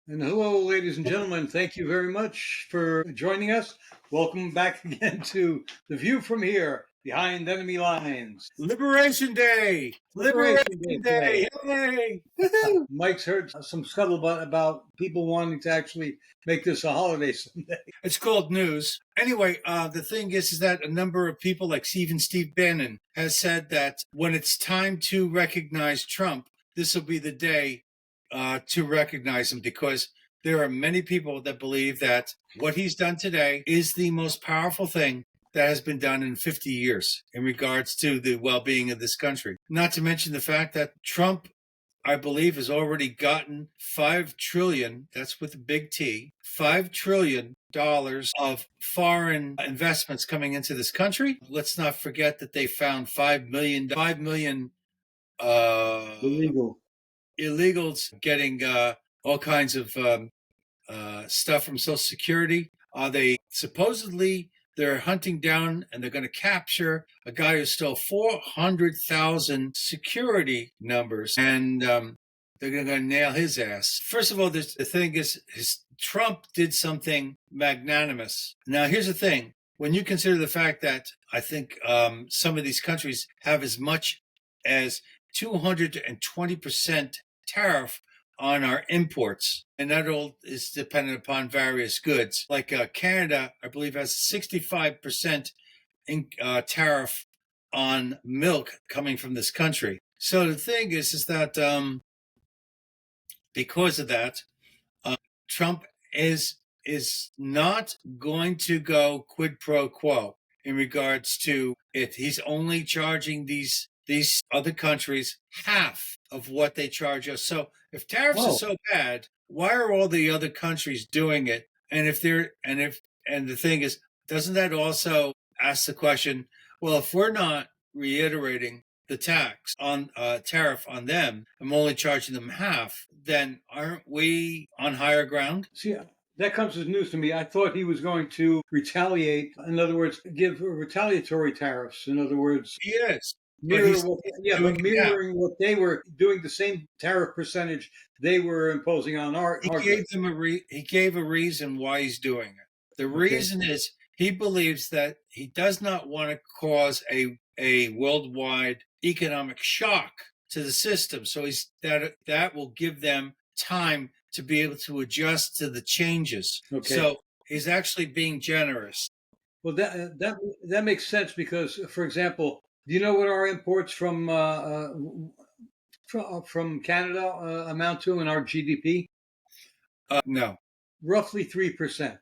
And hello, ladies and gentlemen. Thank you very much for joining us. Welcome back again to The View from Here, Behind Enemy Lines. Liberation Day! Liberation Day today. Hooray! Mike's heard some scuttlebutt about people wanting to actually make this a holiday someday. It's called news. Anyway, the thing is that a number of people, like Steve Bannon, has said that when it's time to recognize Trump, this will be the day to recognize him, because there are many people that believe that what he's done today is the most powerful thing that has been done in 50 years in regards to the well-being of this country. Not to mention the fact that Trump, I believe, has already gotten $5 trillion, that's with a big T, $5 trillion of foreign investments coming into this country. Let's not forget that they found 5 million illegals getting all kinds of stuff from Social Security. They supposedly they're hunting down and they're going to capture a guy who stole 400,000 security numbers, and they're going to nail his ass. First of all, the thing is, Trump did something magnanimous. Now, here's the thing. When you consider the fact that I think some of these countries have as much as 220% tariff on our imports, and that all is dependent upon various goods. Like Canada, I believe, has 65% tariff on milk coming from this country. So the thing is that because of that, Trump is not going to go quid pro quo in regards to it. He's only charging these other countries half of what they charge us. So if tariffs are so bad, why are all the other countries doing it? And the thing is, doesn't that also ask the question, well, if we're not reiterating the tax on tariff on them, I'm only charging them half, then aren't we on higher ground? See, that comes as news to me. I thought he was going to retaliate. In other words, give retaliatory tariffs. In other words, he is. Mirroring what they were doing, the same tariff percentage they were imposing on our. He gave a reason why he's doing it. The reason is he believes that he does not want to cause a worldwide economic shock to the system. So that will give them time to be able to adjust to the changes. Okay. So he's actually being generous. Well, that makes sense because, for example, do you know what our imports from Canada amount to in our GDP? No. Roughly 3%.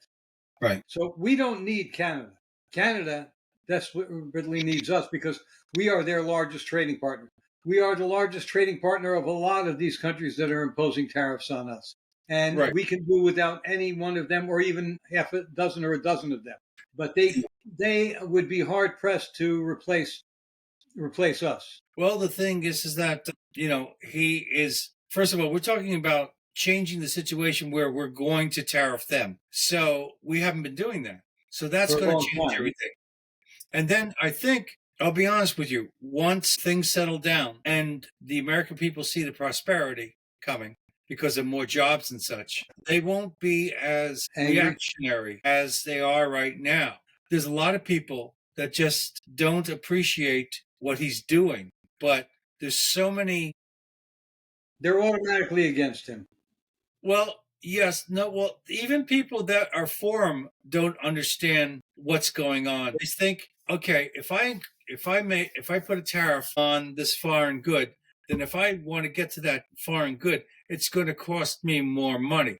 Right. So we don't need Canada. Canada desperately needs us because we are their largest trading partner. We are the largest trading partner of a lot of these countries that are imposing tariffs on us. And we can do without any one of them, or even half a dozen or a dozen of them. But they would be hard pressed to replace us. Well, the thing is that, he is, first of all, we're talking about changing the situation where we're going to tariff them. So we haven't been doing that. So that's going to change everything. And then I think, I'll be honest with you, once things settle down and the American people see the prosperity coming because of more jobs and such, they won't be as reactionary as they are right now. There's a lot of people that just don't appreciate what he's doing, but there's so many. They're automatically against him. Well, yes, no, well, even people that are for him don't understand what's going on. They think, okay, if I put a tariff on this foreign good, then if I want to get to that foreign good, it's going to cost me more money.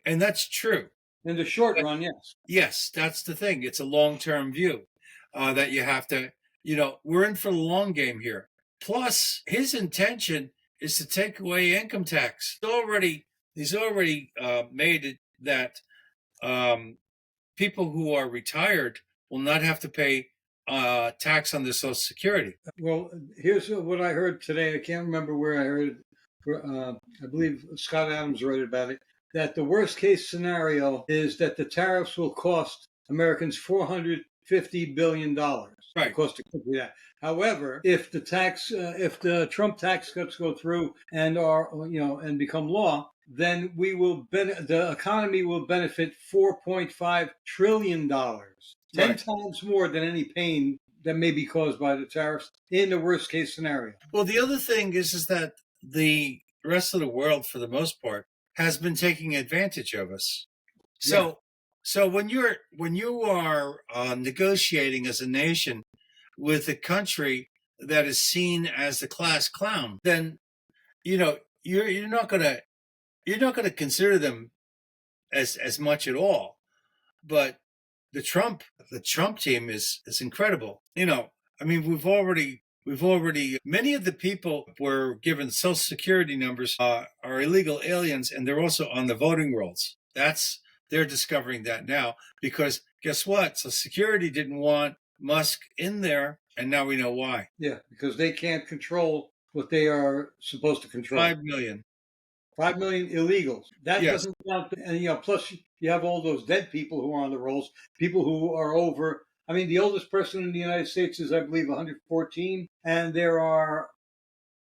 And that's true. In the short run, yes. Yes, that's the thing. It's a long-term view that you have to, we're in for the long game here. Plus, his intention is to take away income tax. He's already made it that people who are retired will not have to pay tax on their Social Security. Well, here's what I heard today. I can't remember where I heard it. I believe Scott Adams wrote about it, that the worst case scenario is that the tariffs will cost Americans $450 billion. Right. Cost the country that. However, if the Trump tax cuts go through and and become law, then the economy will benefit $4.5 trillion, 10 Right. times more than any pain that may be caused by the tariffs in the worst case scenario. Well, the other thing is that the rest of the world, for the most part, has been taking advantage of us. So, Yeah. so when you are negotiating as a nation with a country that is seen as the class clown, then you're not gonna consider them as much at all. But the Trump team is incredible. I mean, we've already many of the people were given social security numbers are illegal aliens, and they're also on the voting rolls. They're discovering that now because guess what? Social Security didn't want Musk in there, and now we know why. Yeah, because they can't control what they are supposed to control. 5 million. 5 million illegals. That Yes. doesn't count. And, plus you have all those dead people who are on the rolls, people who are over. I mean, the oldest person in the United States is, I believe, 114. And there are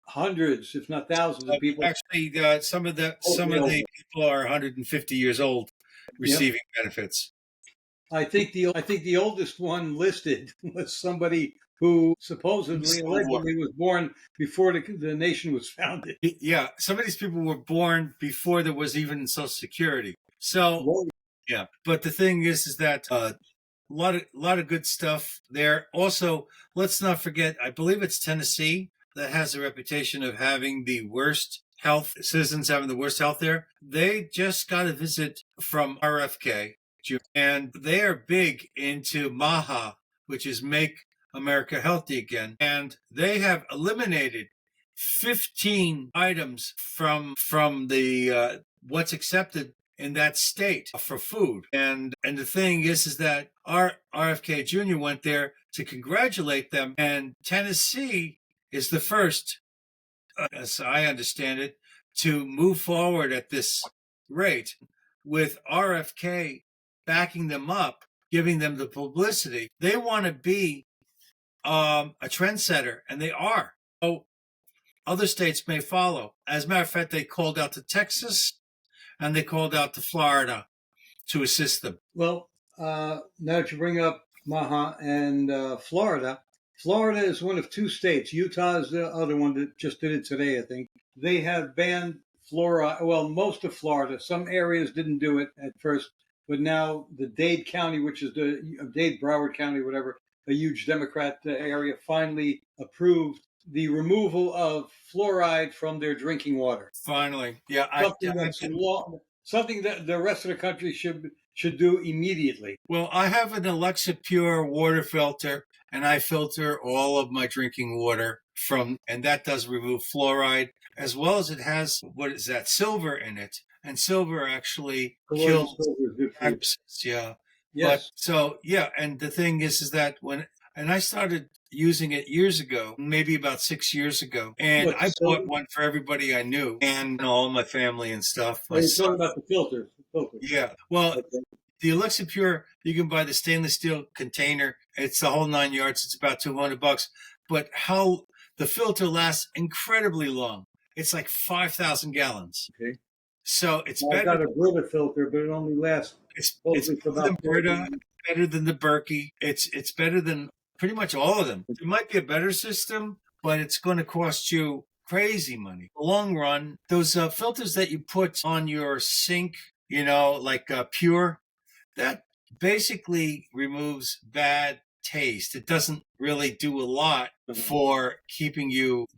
hundreds, if not thousands of people. Actually, some of the people are 150 years old receiving benefits. I think the oldest one listed was somebody who supposedly, allegedly, was born before the nation was founded. Yeah, some of these people were born before there was even Social Security. So, yeah. But the thing is that a lot of good stuff there. Also, let's not forget. I believe it's Tennessee that has a reputation of having the worst health. Citizens having the worst health there. They just got a visit from RFK, and they are big into MAHA, which is Make America Healthy Again, and they have eliminated 15 items from the what's accepted in that state for food. And the thing is that our RFK Jr. went there to congratulate them, and Tennessee is the first, as I understand it, to move forward at this rate with RFK backing them up, giving them the publicity. They want to be a trendsetter, and they are. So other states may follow. As a matter of fact, they called out to Texas and they called out to Florida to assist them. Well, now that you bring up Maha and Florida, Florida is one of two states. Utah is the other one that just did it today, I think. They have banned fluoride. Well, most of Florida. Some areas didn't do it at first, but now the Dade County, which is the Dade Broward County, whatever, a huge Democrat area, finally approved the removal of fluoride from their drinking water. Finally, yeah, something that the rest of the country should do immediately. Well, I have an Alexa Pure water filter, and I filter all of my drinking water and that does remove fluoride, as well as it has, what is that, silver in it. And silver actually kills parasites. Yeah. Yes. And the thing is that I started using it years ago, maybe about 6 years ago. And I bought one for everybody I knew and all my family and stuff. You're talking about the filters. Yeah. Well, the Alexa Pure, you can buy the stainless steel container. It's the whole 9 yards. It's about $200. But how the filter lasts incredibly long. It's like 5,000 gallons. Okay. So it's better. I got a Brita filter, but it only lasts. It's better than Brita, better than the Berkey. It's better than pretty much all of them. It might be a better system, but it's going to cost you crazy money. In the long run, those filters that you put on your sink, like Pure, that basically removes bad taste. It doesn't really do a lot for giving you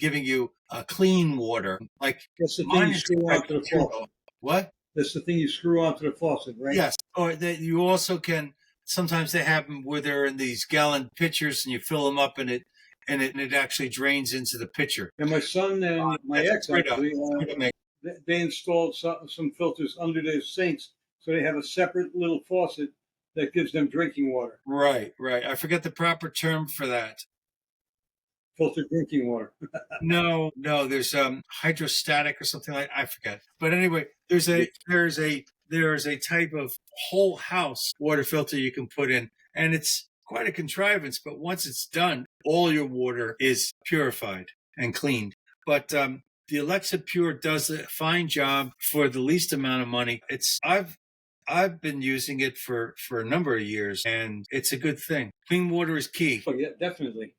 a clean water. Like that's the thing you screw onto the faucet. What? That's the thing you screw onto the faucet, right? Yes. Or that you also can. Sometimes they have them where they're in these gallon pitchers, and you fill them up, and it actually drains into the pitcher. And my son and my ex actually, they installed some filters under their sinks, so they have a separate little faucet that gives them drinking water. Right. I forget the proper term for that. Filtered drinking water. No, there's hydrostatic or something like I forget. But anyway, there's a type of whole house water filter you can put in, and it's quite a contrivance. But once it's done, all your water is purified and cleaned. But The Alexa Pure does a fine job for the least amount of money. I've been using it for a number of years, and it's a good thing. Clean water is key. Oh, yeah, definitely.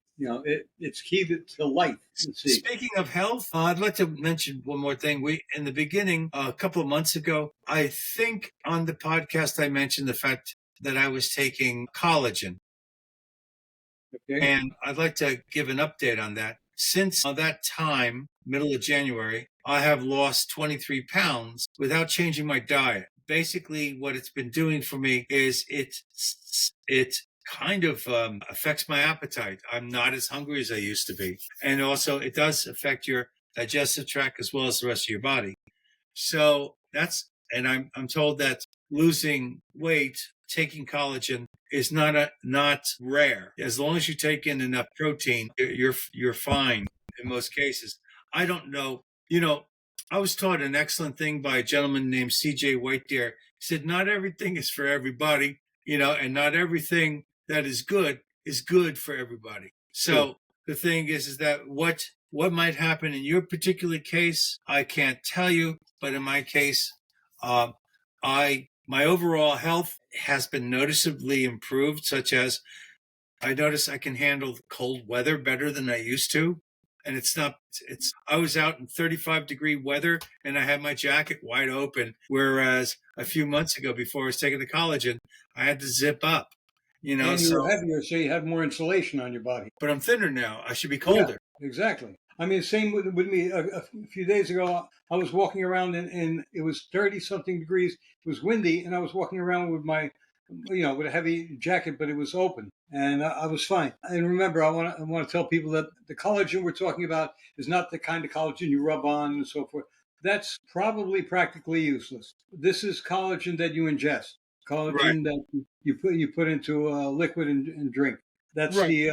It's key to life. Let's see. Speaking of health, I'd like to mention one more thing. In the beginning, a couple of months ago, I think on the podcast I mentioned the fact that I was taking collagen. Okay. And I'd like to give an update on that. Since that time, middle of January, I have lost 23 pounds without changing my diet. Basically, what it's been doing for me is it kind of affects my appetite. I'm not as hungry as I used to be. And also, it does affect your digestive tract as well as the rest of your body. So and I'm told that losing weight, taking collagen is not rare. As long as you take in enough protein, you're fine in most cases. I don't know. I was taught an excellent thing by a gentleman named C.J. Whitedeer. He said, not everything is for everybody, and not everything that is good for everybody. So the thing is that what might happen in your particular case, I can't tell you. But in my case, my overall health has been noticeably improved, such as I notice I can handle cold weather better than I used to. And I was out in 35-degree weather and I had my jacket wide open. Whereas a few months ago, before I was taking the collagen, I had to zip up, And you were heavier, so you had more insulation on your body. But I'm thinner now. I should be colder. Yeah, exactly. I mean, same with me. A few days ago, I was walking around and it was 30-something degrees. It was windy, and I was walking around with with a heavy jacket, but it was open, and I was fine. And remember, I want to tell people that the collagen we're talking about is not the kind of collagen you rub on and so forth. That's probably practically useless. This is collagen that you ingest, collagen that you put into a liquid and drink. That's the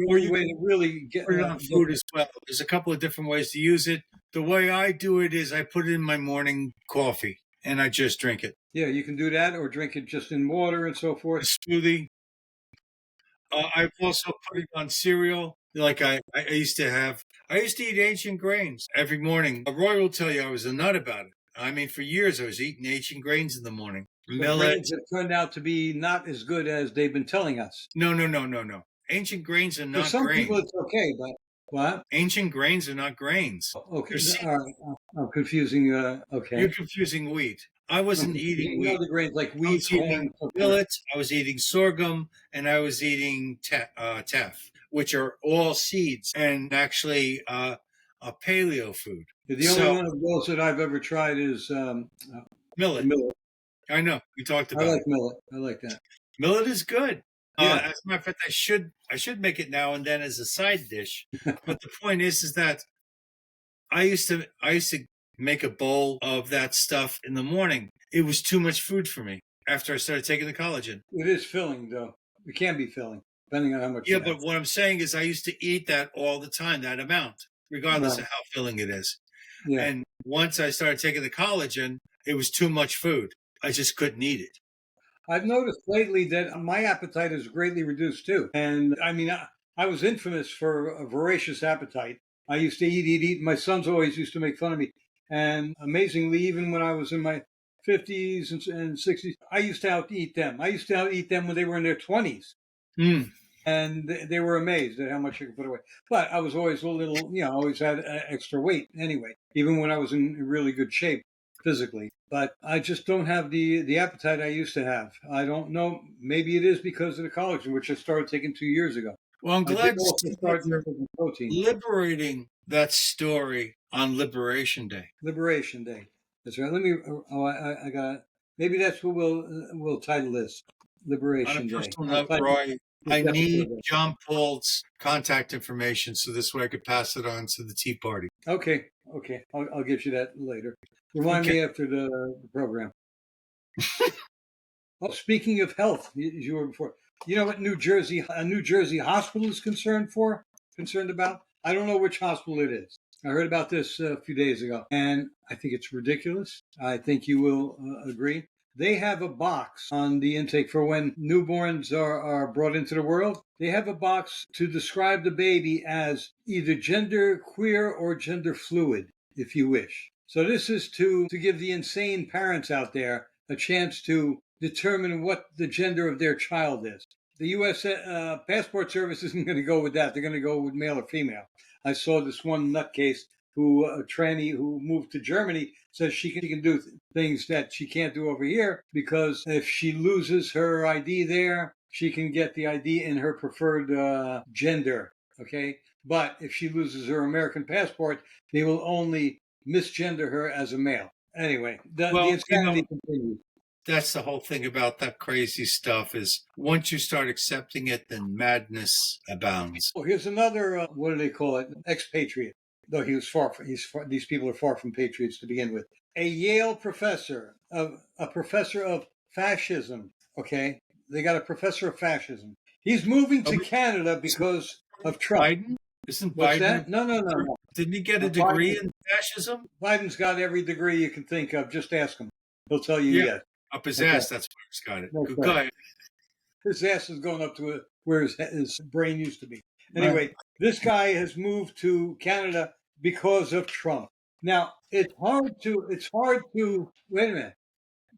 only way to really get it on food as well. There's a couple of different ways to use it. The way I do it is I put it in my morning coffee and I just drink it. Yeah, you can do that, or drink it just in water and so forth. A smoothie. I've also put it on cereal. Like I used to have. I used to eat ancient grains every morning. Roy will tell you I was a nut about it. I mean, for years I was eating ancient grains in the morning. Millet have turned out to be not as good as they've been telling us. No. Ancient grains are not grains. For some people it's okay, but what? Ancient grains are not grains. Okay, all right. I'm confusing. Okay, you're confusing wheat. I wasn't eating wheat. Other grains like wheat, corn, millet. I was eating sorghum, and I was eating teff, which are all seeds and actually a paleo food. The only one of those that I've ever tried is millet. I know. We talked about it. I like millet. I like that. Millet is good. As a matter of fact, I should make it now and then as a side dish. But the point is that I used to make a bowl of that stuff in the morning. It was too much food for me after I started taking the collagen. It is filling, though. It can be filling, depending on how much. Yeah, but what I'm saying is I used to eat that all the time, that amount, regardless of how filling it is. Yeah. And once I started taking the collagen, it was too much food. I just couldn't eat it. I've noticed lately that my appetite is greatly reduced, too. And, I mean, I was infamous for a voracious appetite. I used to eat. My sons always used to make fun of me. And amazingly, even when I was in my 50s and 60s, I used to out-eat them. I used to out-eat them when they were in their 20s. And they were amazed at how much I could put away. But I was always a little, always had extra weight anyway, even when I was in really good shape physically. But I just don't have the appetite I used to have. I don't know. Maybe it is because of the collagen, which I started taking 2 years ago. Well, I'm glad you're liberating that story on Liberation Day. Liberation Day. That's right. Let me. I got. Maybe that's what we'll title this. Liberation Day. On a personal note, Roy, I need John Paul's contact information so this way I could pass it on to the Tea Party. Okay. I'll get you that later. Remind me after the program. Speaking of health, as you were before, you know what a New Jersey hospital is concerned about? I don't know which hospital it is. I heard about this a few days ago, and I think it's ridiculous. I think you will agree. They have a box on the intake for when newborns are brought into the world. They have a box to describe the baby as either gender queer or gender fluid. if you wish. So this is to give the insane parents out there a chance to determine what the gender of their child is. The U.S. Passport Service isn't going to go with that. They're going to go with male or female. I saw this one nutcase who, a tranny who moved to Germany, says she can do things that she can't do over here because if she loses her ID there, she can get the ID in her preferred gender. Okay, but if she loses her American passport, they will only misgender her as a male. Anyway, the insanity continues. That's the whole thing about that crazy stuff is once you start accepting it, then madness abounds. Well, here's another, what do they call it? Expatriate. Though he was these people are far from patriots to begin with. A Yale professor, a professor of fascism. Okay. They got a professor of fascism. He's moving to Canada because of Trump. Biden? Isn't What's Biden? that? No. Didn't he get a degree in fascism? Biden's got every degree you can think of. Just ask him. He'll tell you yes. Up his ass, that's where he's got it. Good guy. His ass is going up to where his brain used to be. Anyway, this guy has moved to Canada because of Trump. Now, it's hard to, wait a minute.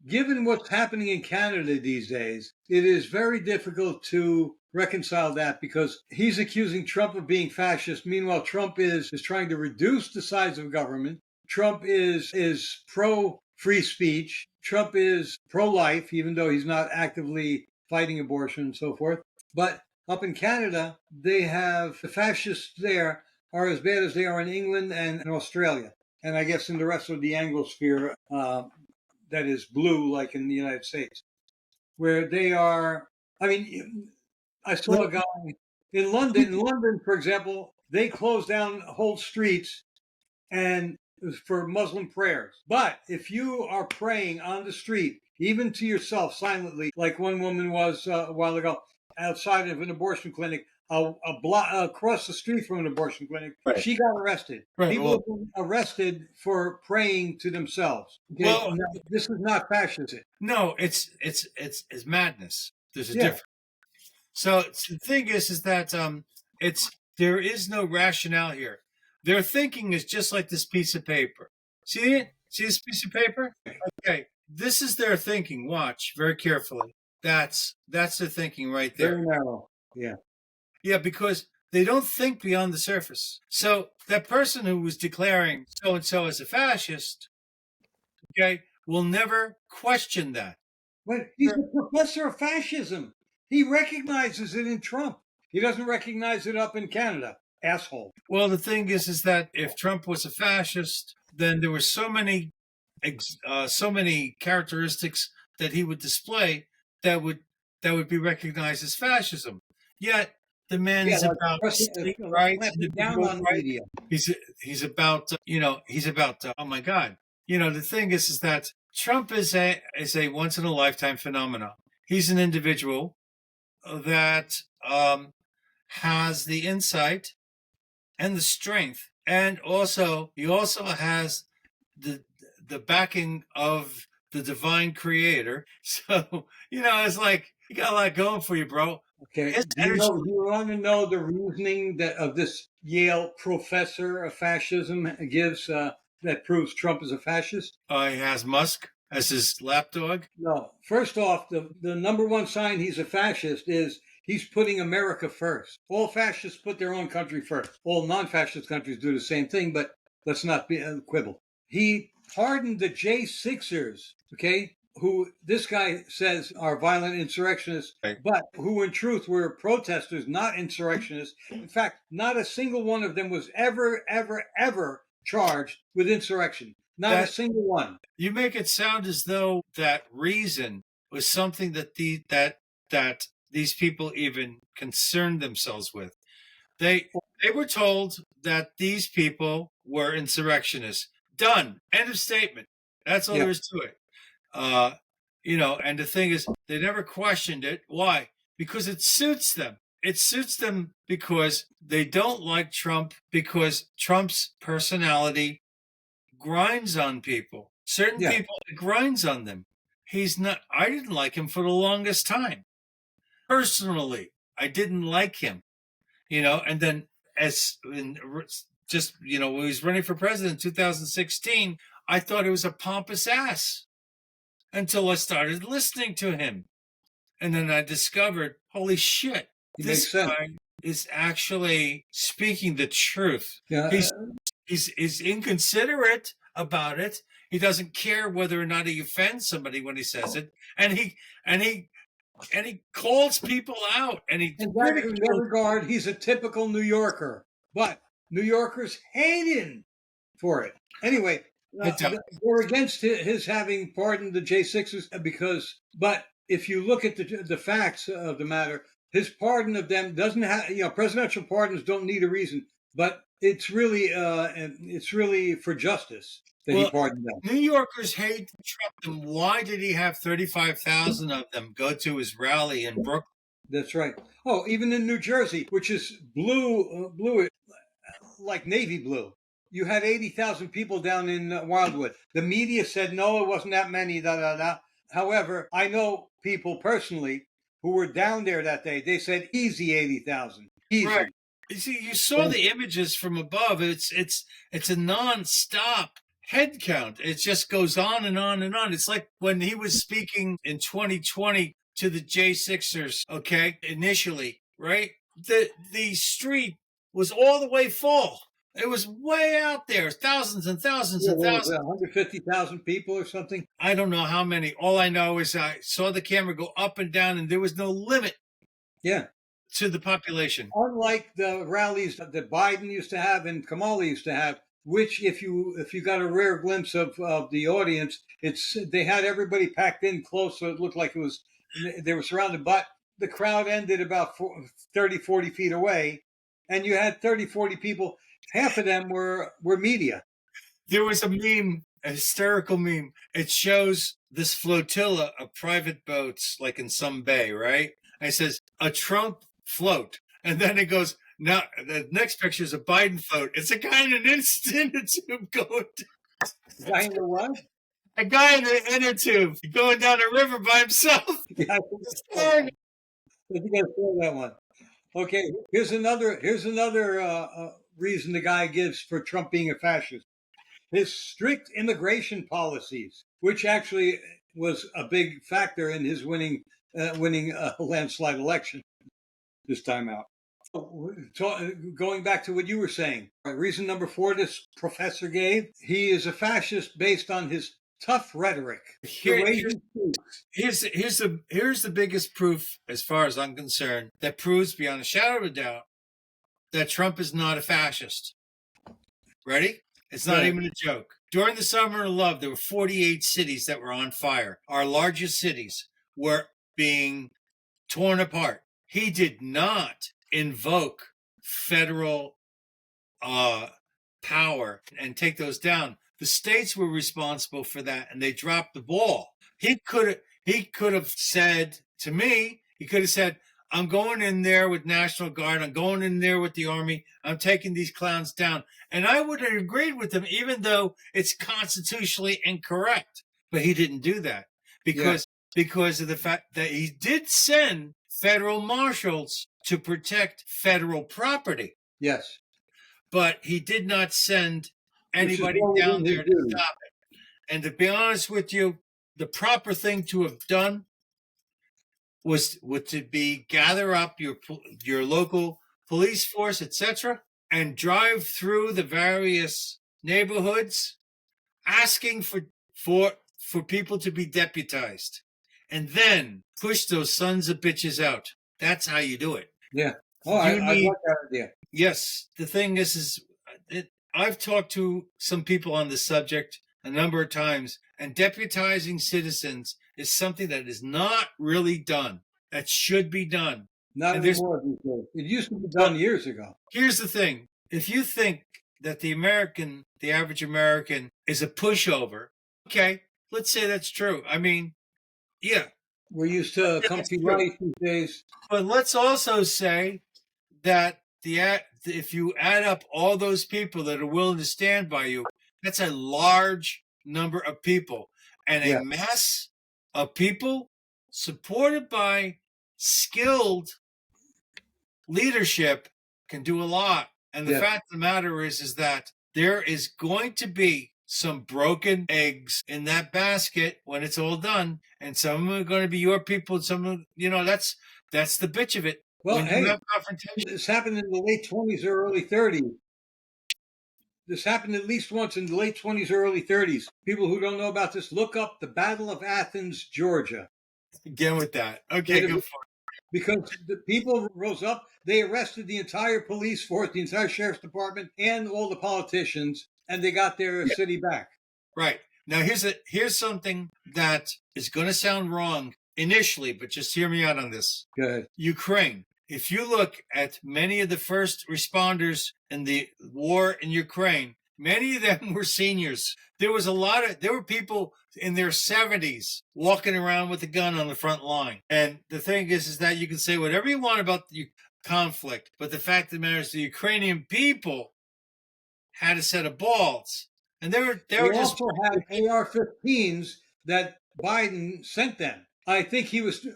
Given what's happening in Canada these days, it is very difficult to reconcile that because he's accusing Trump of being fascist. Meanwhile, Trump is trying to reduce the size of government. Trump is pro-free speech. Trump is pro-life, even though he's not actively fighting abortion and so forth. But up in Canada, they have the fascists there are as bad as they are in England and in Australia. And I guess in the rest of the Anglosphere, that is blue, like in the United States, where they are. I mean, I saw a guy in London. In London, for example, they closed down whole streets and for Muslim prayers. But if you are praying on the street, even to yourself silently, like one woman was a while ago outside of an abortion clinic, a block across the street from an abortion clinic, she got arrested. People have been arrested for praying to themselves. Okay? Well, this is not fascism. No, it's madness. There's a difference. So the thing is that there is no rationale here. Their thinking is just like this piece of paper. See it? See this piece of paper? Okay, this is their thinking. Watch very carefully. That's their thinking right there. Very narrow. Yeah. Yeah, because they don't think beyond the surface. So that person who was declaring so-and-so as a fascist, okay, will never question that. But he's a professor of fascism. He recognizes it in Trump. He doesn't recognize it up in Canada. Asshole. Well, the thing is that if Trump was a fascist, then there were so many characteristics that he would display that would be recognized as fascism. Yet the man is about state rights, individual rights. He's about oh my God. The thing is that Trump is a once in a lifetime phenomenon. He's an individual that has the insight and the strength, and he also has the backing of the divine creator. So it's like you got a lot going for you, bro. Okay. Do you want to know the reasoning of this Yale professor of fascism gives that proves Trump is a fascist? He has Musk as his lapdog. No. First off, the number one sign he's a fascist is he's putting America first. All fascists put their own country first. All non-fascist countries do the same thing, but let's not be quibble. He pardoned the J6ers, okay, who this guy says are violent insurrectionists, but who in truth were protesters, not insurrectionists. In fact, not a single one of them was ever charged with insurrection. Not a single one. You make it sound as though that reason was something that these people even concerned themselves with. They were told that these people were insurrectionists. Done. End of statement. That's all there is to it. And the thing is, they never questioned it. Why? Because it suits them. It suits them because they don't like Trump, because Trump's personality grinds on people. Certain people, it grinds on them. I didn't like him for the longest time. Personally, I didn't like him. And then just, when he was running for president in 2016, I thought he was a pompous ass until I started listening to him. And then I discovered, holy shit, this guy is actually speaking the truth. Yeah, He's inconsiderate about it. He doesn't care whether or not he offends somebody when he says it, and he calls people out, and he in that regard, he's a typical New Yorker, but New Yorkers hate him for it. Anyway, we're against his having pardoned the J6s but if you look at the facts of the matter, his pardon of them doesn't have, presidential pardons don't need a reason, but it's really for justice that he pardoned them. New Yorkers hate Trump. And why did he have 35,000 of them go to his rally in Brooklyn? That's right. Oh, even in New Jersey, which is blue like navy blue, you had 80,000 people down in Wildwood. The media said no, it wasn't that many. However, I know people personally who were down there that day. They said easy 80,000. Easy. Right. You see, you saw the images from above. It's a non-stop head count. It just goes on and on and on. It's like when he was speaking in 2020 to the J6ers, okay, initially, right? The street was all the way full. It was way out there, thousands and thousands and thousands. 150,000 people or something? I don't know how many. All I know is I saw the camera go up and down, and there was no limit. Yeah. To the population. Unlike the rallies that Biden used to have and Kamala used to have, which if you got a rare glimpse of the audience, they had everybody packed in close, so it looked like they were surrounded, but the crowd ended about 30, 40 feet away, and you had 30, 40 people. Half of them were media. There was a meme, a hysterical meme. It shows this flotilla of private boats, like in some bay, right? And it says, a Trump float. And then it goes, now the next picture is a Biden float. It's a guy in an inner tube going down. A guy in the what? A guy in the inner tube going down a river by himself. Yeah, I think I saw that one. Okay, here's another reason the guy gives for Trump being a fascist. His strict immigration policies, which actually was a big factor in his winning a landslide election this time out. Going back to what you were saying, reason number 4 this professor gave, he is a fascist based on his tough rhetoric. Here's the biggest proof, as far as I'm concerned, that proves beyond a shadow of a doubt that Trump is not a fascist. Ready? It's not even a joke. During the Summer of Love, there were 48 cities that were on fire. Our largest cities were being torn apart. He did not invoke federal power and take those down. The states were responsible for that, and they dropped the ball. He could have said to me, I'm going in there with National Guard. I'm going in there with the Army. I'm taking these clowns down. And I would have agreed with him, even though it's constitutionally incorrect. But he didn't do that because of the fact that he did send federal marshals to protect federal property. Yes. But he did not send anybody down there to stop it. And to be honest with you, the proper thing to have done was to be gather up your local police force, etc., and drive through the various neighborhoods asking for people to be deputized, and then push those sons of bitches out. That's how you do it. Yeah. Oh, I like that idea. Yes. The thing is I've talked to some people on the subject a number of times, and deputizing citizens is something that is not really done. That should be done. Not anymore these days. It used to be done years ago. Here's the thing. If you think that the average American is a pushover, okay, let's say that's true. I mean, yeah. We're used to comfy life these days. But let's also say that if you add up all those people that are willing to stand by you, that's a large number of people. And a mass of people supported by skilled leadership can do a lot. And the fact of the matter is that there is going to be some broken eggs in that basket when it's all done, and some of them are going to be your people. And some of them, that's the bitch of it. Well, when hey, you have confrontation, this happened in the late 20s or early 30s. This happened at least once in the late 20s or early 30s. People who don't know about this, look up the Battle of Athens, Georgia. again with that. Okay, go for it. Because the people rose up, they arrested the entire police force, the entire sheriff's department, and all the politicians, and they got their city back. Right. Now here's something that is going to sound wrong initially, but just hear me out on this. Go ahead. Ukraine. If you look at many of the first responders in the war in Ukraine, many of them were seniors. There were people in their 70s walking around with a gun on the front line. And the thing is that you can say whatever you want about the conflict, but the fact of the matter is the Ukrainian people had a set of balls. And they were just also had AR-15s that Biden sent them. I think he was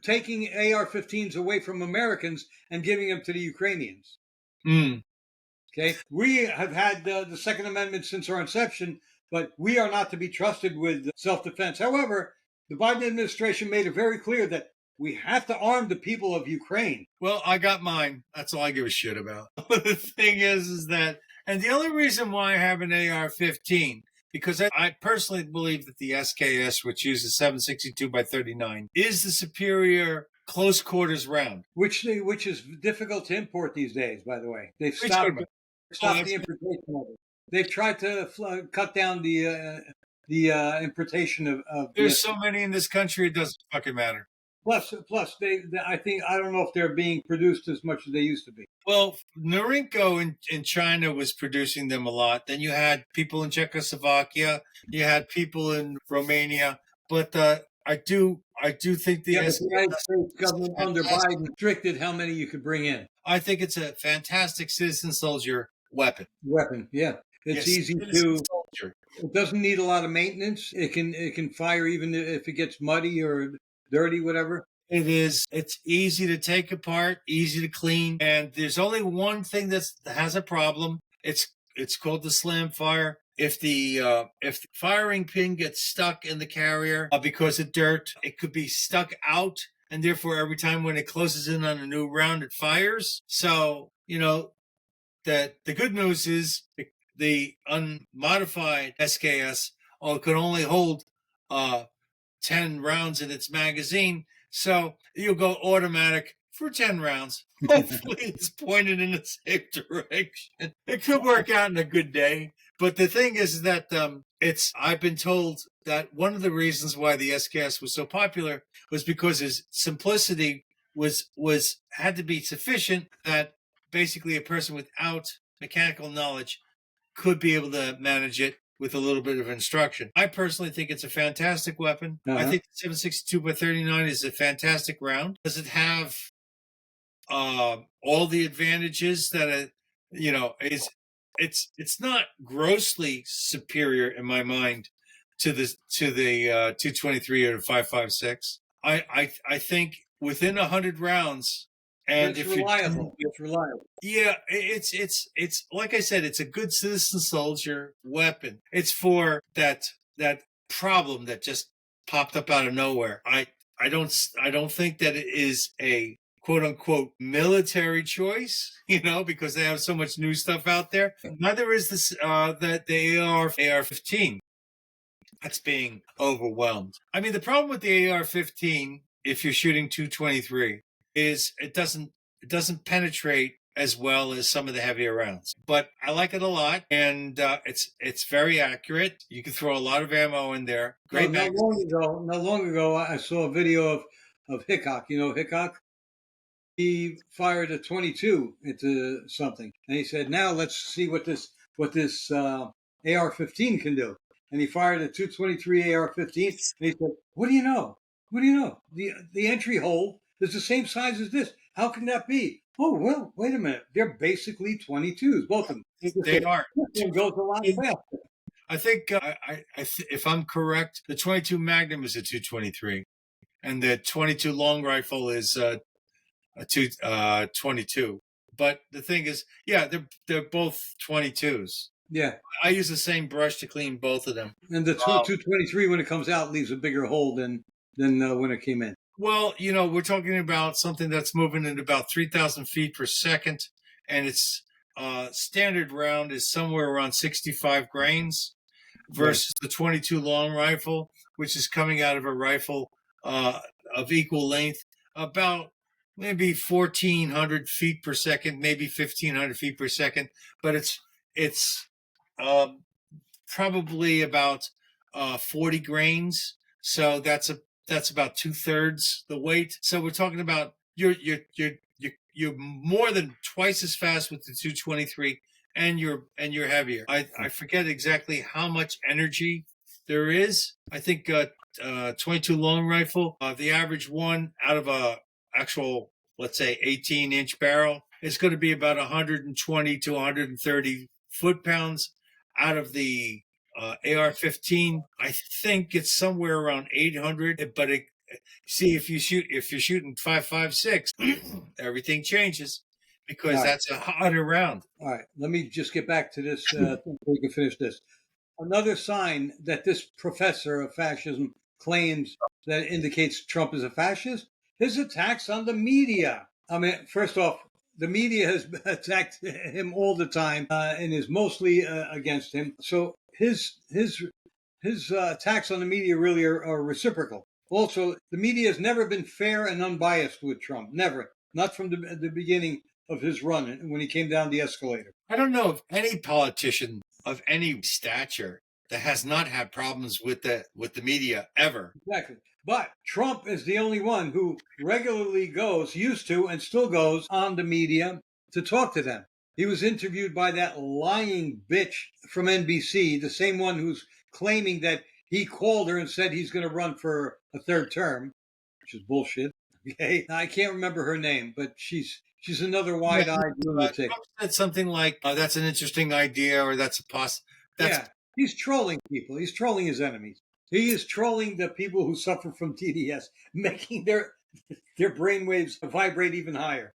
taking AR-15s away from Americans and giving them to the Ukrainians. Okay, we have had the Second Amendment since our inception, but we are not to be trusted with self-defense. However, the Biden administration made it very clear that we have to arm the people of Ukraine. Well, I got mine. That's all I give a shit about. The thing is that, and the only reason why I have an AR-15, because I personally believe that the SKS, which uses 7.62 by 39, is the superior close quarters round. Which is difficult to import these days, by the way. They've stopped the importation of it. They've tried to cut down the importation of. There's so many in this country, it doesn't fucking matter. Plus, I don't know if they're being produced as much as they used to be. Well, Norinco in China was producing them a lot. Then you had people in Czechoslovakia. You had people in Romania. But I do think the United States government under Biden restricted how many you could bring in. I think it's a fantastic citizen soldier weapon. Yeah. It's easy to. Soldier. It doesn't need a lot of maintenance. It can fire even if it gets muddy or dirty, whatever. It is. It's easy to take apart, easy to clean, and there's only one thing that has a problem. It's called the slam fire. If the firing pin gets stuck in the carrier because of dirt, it could be stuck out, and therefore every time when it closes in on a new round, it fires. So that the good news is the unmodified SKS could only hold 10 rounds in its magazine. So you'll go automatic for 10 rounds. Hopefully it's pointed in the same direction. It could work out in a good day. But the thing is that I've been told that one of the reasons why the SKS was so popular was because its simplicity had to be sufficient that basically a person without mechanical knowledge could be able to manage it with a little bit of instruction. I personally think it's a fantastic weapon. I think the 7.62 by 39 is a fantastic round. Does it have all the advantages that it's not grossly superior in my mind to the 223 or the 5.56. I think within 100 rounds. And it's reliable. It's reliable. Yeah, it's like I said, it's a good citizen soldier weapon. It's for that problem that just popped up out of nowhere. I don't think that it is a quote unquote military choice, because they have so much new stuff out there. Neither is this that the AR-15. That's being overwhelmed. I mean, the problem with the AR-15, if you're shooting 223, is it doesn't penetrate as well as some of the heavier rounds. But I like it a lot, and it's very accurate. You can throw a lot of ammo in there. Great. Not long ago, I saw a video of Hickok. You know Hickok? He fired a 22 into something, and he said, "Now let's see what this AR-15 can do." And he fired a 223 AR-15, and he said, "What do you know? What do you know? The entry hole is the same size as this. How can that be?" Oh, well, wait a minute. They're basically 22s, both of them. They are. It goes a lot faster. I think, if I'm correct, the 22 Magnum is a 223, and the 22 long rifle is a 222. But the thing is, yeah, they're both 22s. Yeah. I use the same brush to clean both of them. And the 223, when it comes out, leaves a bigger hole than when it came in. Well, we're talking about something that's moving at about 3,000 feet per second, and its standard round is somewhere around 65 grains versus the 22 long rifle, which is coming out of a rifle of equal length, about maybe 1,400 feet per second, maybe 1,500 feet per second, but it's probably about 40 grains. So that's about 2/3 the weight. So we're talking about you're more than twice as fast with the 223, and you're heavier. I forget exactly how much energy there is. I think 22 long rifle, the average one out of a actual, let's say, 18-inch barrel is going to be about 120 to 130 foot-pounds. Out of the AR-15, I think it's somewhere around 800. But see, if you're shooting 5.56, everything changes because All right. that's a harder round. All right. Let me just get back to this so we can finish this. Another sign that this professor of fascism claims that indicates Trump is a fascist, his attacks on the media. I mean, first off, the media has attacked him all the time and is mostly against him. So his attacks on the media really are reciprocal. Also, the media has never been fair and unbiased with Trump. Never. Not from the beginning of his run when he came down the escalator. I don't know of any politician of any stature that has not had problems with the media ever. Exactly. But Trump is the only one who regularly used to, and still goes on the media to talk to them. He was interviewed by that lying bitch from NBC, the same one who's claiming that he called her and said he's going to run for a third term, which is bullshit. Okay. I can't remember her name, but she's another wide-eyed lunatic. Trump said something like, "That's an interesting idea," or "That's a Yeah, he's trolling people. He's trolling his enemies. He is trolling the people who suffer from TDS, making their brainwaves vibrate even higher.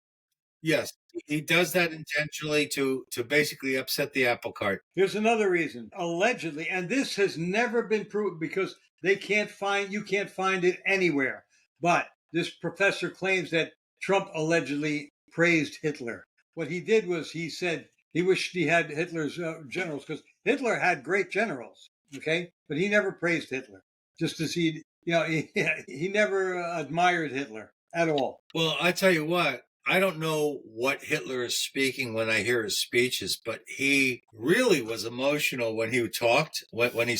Yes, he does that intentionally to basically upset the apple cart. Here's another reason, allegedly, and this has never been proved because you can't find it anywhere. But this professor claims that Trump allegedly praised Hitler. What he did was he said he wished he had Hitler's generals because Hitler had great generals, okay? But he never praised Hitler, just as he never admired Hitler at all. Well, I tell you what, I don't know what Hitler is speaking when I hear his speeches, but he really was emotional when he talked, when he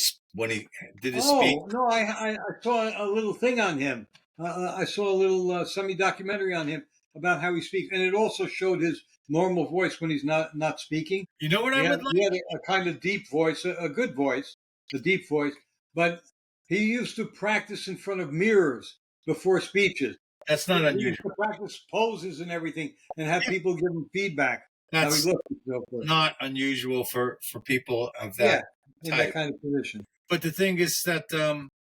did his speech. Oh, no, I saw a little thing on him. I saw a little semi-documentary on him about how he speaks, and it also showed his normal voice when he's not speaking. You know what I would like? He had a kind of deep voice, a good voice, a deep voice, but he used to practice in front of mirrors before speeches. That's not He used unusual. to practice poses and everything and have people give him feedback. That's how he looked and so forth. not unusual for people of Yeah, that in type. that kind of position. But the thing is that,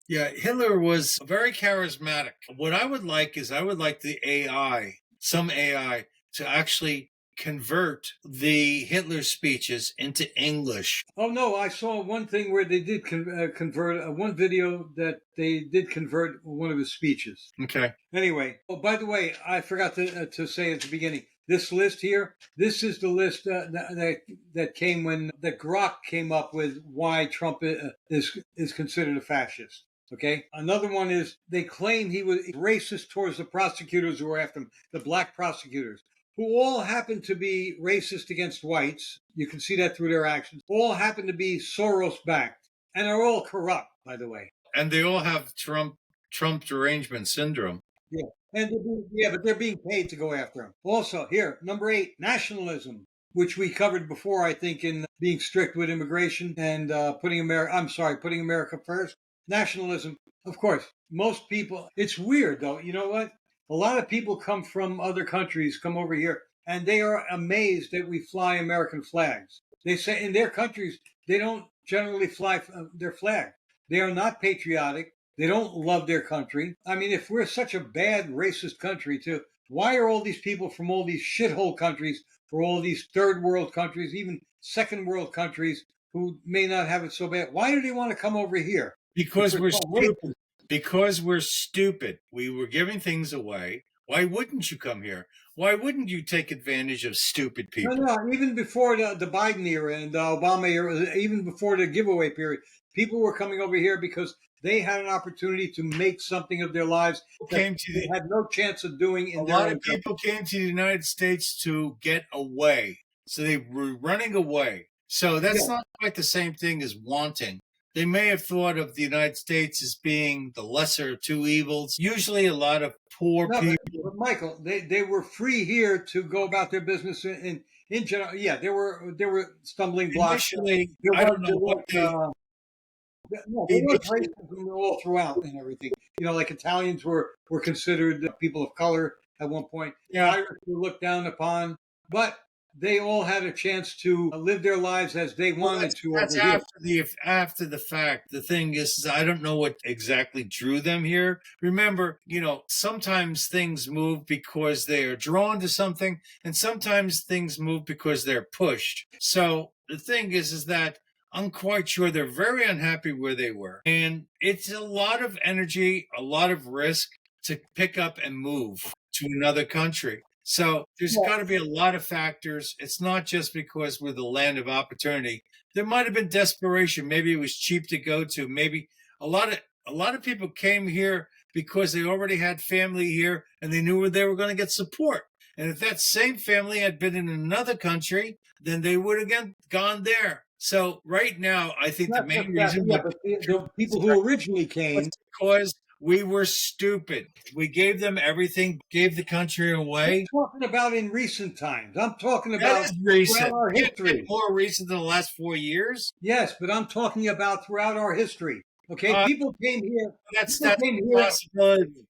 Hitler was very charismatic. What I would like is the AI, some AI, to actually convert the Hitler speeches into English. Oh no, I saw one thing where they did convert one video that they did convert one of his speeches. Okay. Anyway, oh, by the way, I forgot to say at the beginning. This list here, this is the list that came when the Grok came up with why Trump is considered a fascist. Okay. Another one is they claim he was racist towards the prosecutors who were after him, the black prosecutors, who all happen to be racist against whites. You can see that through their actions. All happen to be Soros backed and are all corrupt, by the way. And they all have Trump derangement syndrome. Yeah. But they're being paid to go after him. Also, here, number 8, nationalism, which we covered before, I think, in being strict with immigration and putting America first. Nationalism, of course, most people, it's weird though. You know what? A lot of people come from other countries, come over here, and they are amazed that we fly American flags. They say in their countries, they don't generally fly their flag. They are not patriotic. They don't love their country. I mean, if we're such a bad racist country too, Why are all these people from all these shithole countries, or all these third world countries, even second world countries who may not have it so bad, why do they want to come over here? Because we're Wait, stupid. Because we're stupid. We were giving things away. Why wouldn't you come here? Why wouldn't you take advantage of stupid no, people? no, even before the Biden era and the Obama era, even before the giveaway period, people were coming over here because they had an opportunity to make something of their lives that Came to they the, had no chance of doing a in their lot own of country. people came to the United States to get away. So they were running away. So that's Yeah, not quite the same thing as wanting. They may have thought of the United States as being the lesser of two evils. Usually, a lot of poor no, people. but Michael, they were free here to go about their business in general. Yeah, there were stumbling blocks. Initially, There I don't was know there what was they no, there was initially. racism all throughout and everything. Like Italians were considered people of color at one point. Yeah, Irish were looked down upon, but they all had a chance to live their lives as they well, wanted to that's over here. after the fact. The thing is, I don't know what exactly drew them here. Remember, sometimes things move because they are drawn to something, and sometimes things move because they're pushed. So the thing is that I'm quite sure they're very unhappy where they were, and it's a lot of energy, a lot of risk to pick up and move to another country. So there's Yeah, got to be a lot of factors. It's not just because we're the land of opportunity. There might have been desperation. Maybe it was cheap to go to. Maybe a lot of people came here because they already had family here and they knew where they were going to get support. And if that same family had been in another country, then they would have gone there. So right now, I think the not just main that. reason Yeah, why but the people who originally was came. because we were stupid. We gave them everything, gave the country I'm away. talking about in recent times. I'm talking That about is throughout recent. our Can't get history. more recent than the last 4 years. Yes, but I'm talking about throughout our history. Okay, Uh, people came here. People that's came a here. possibility.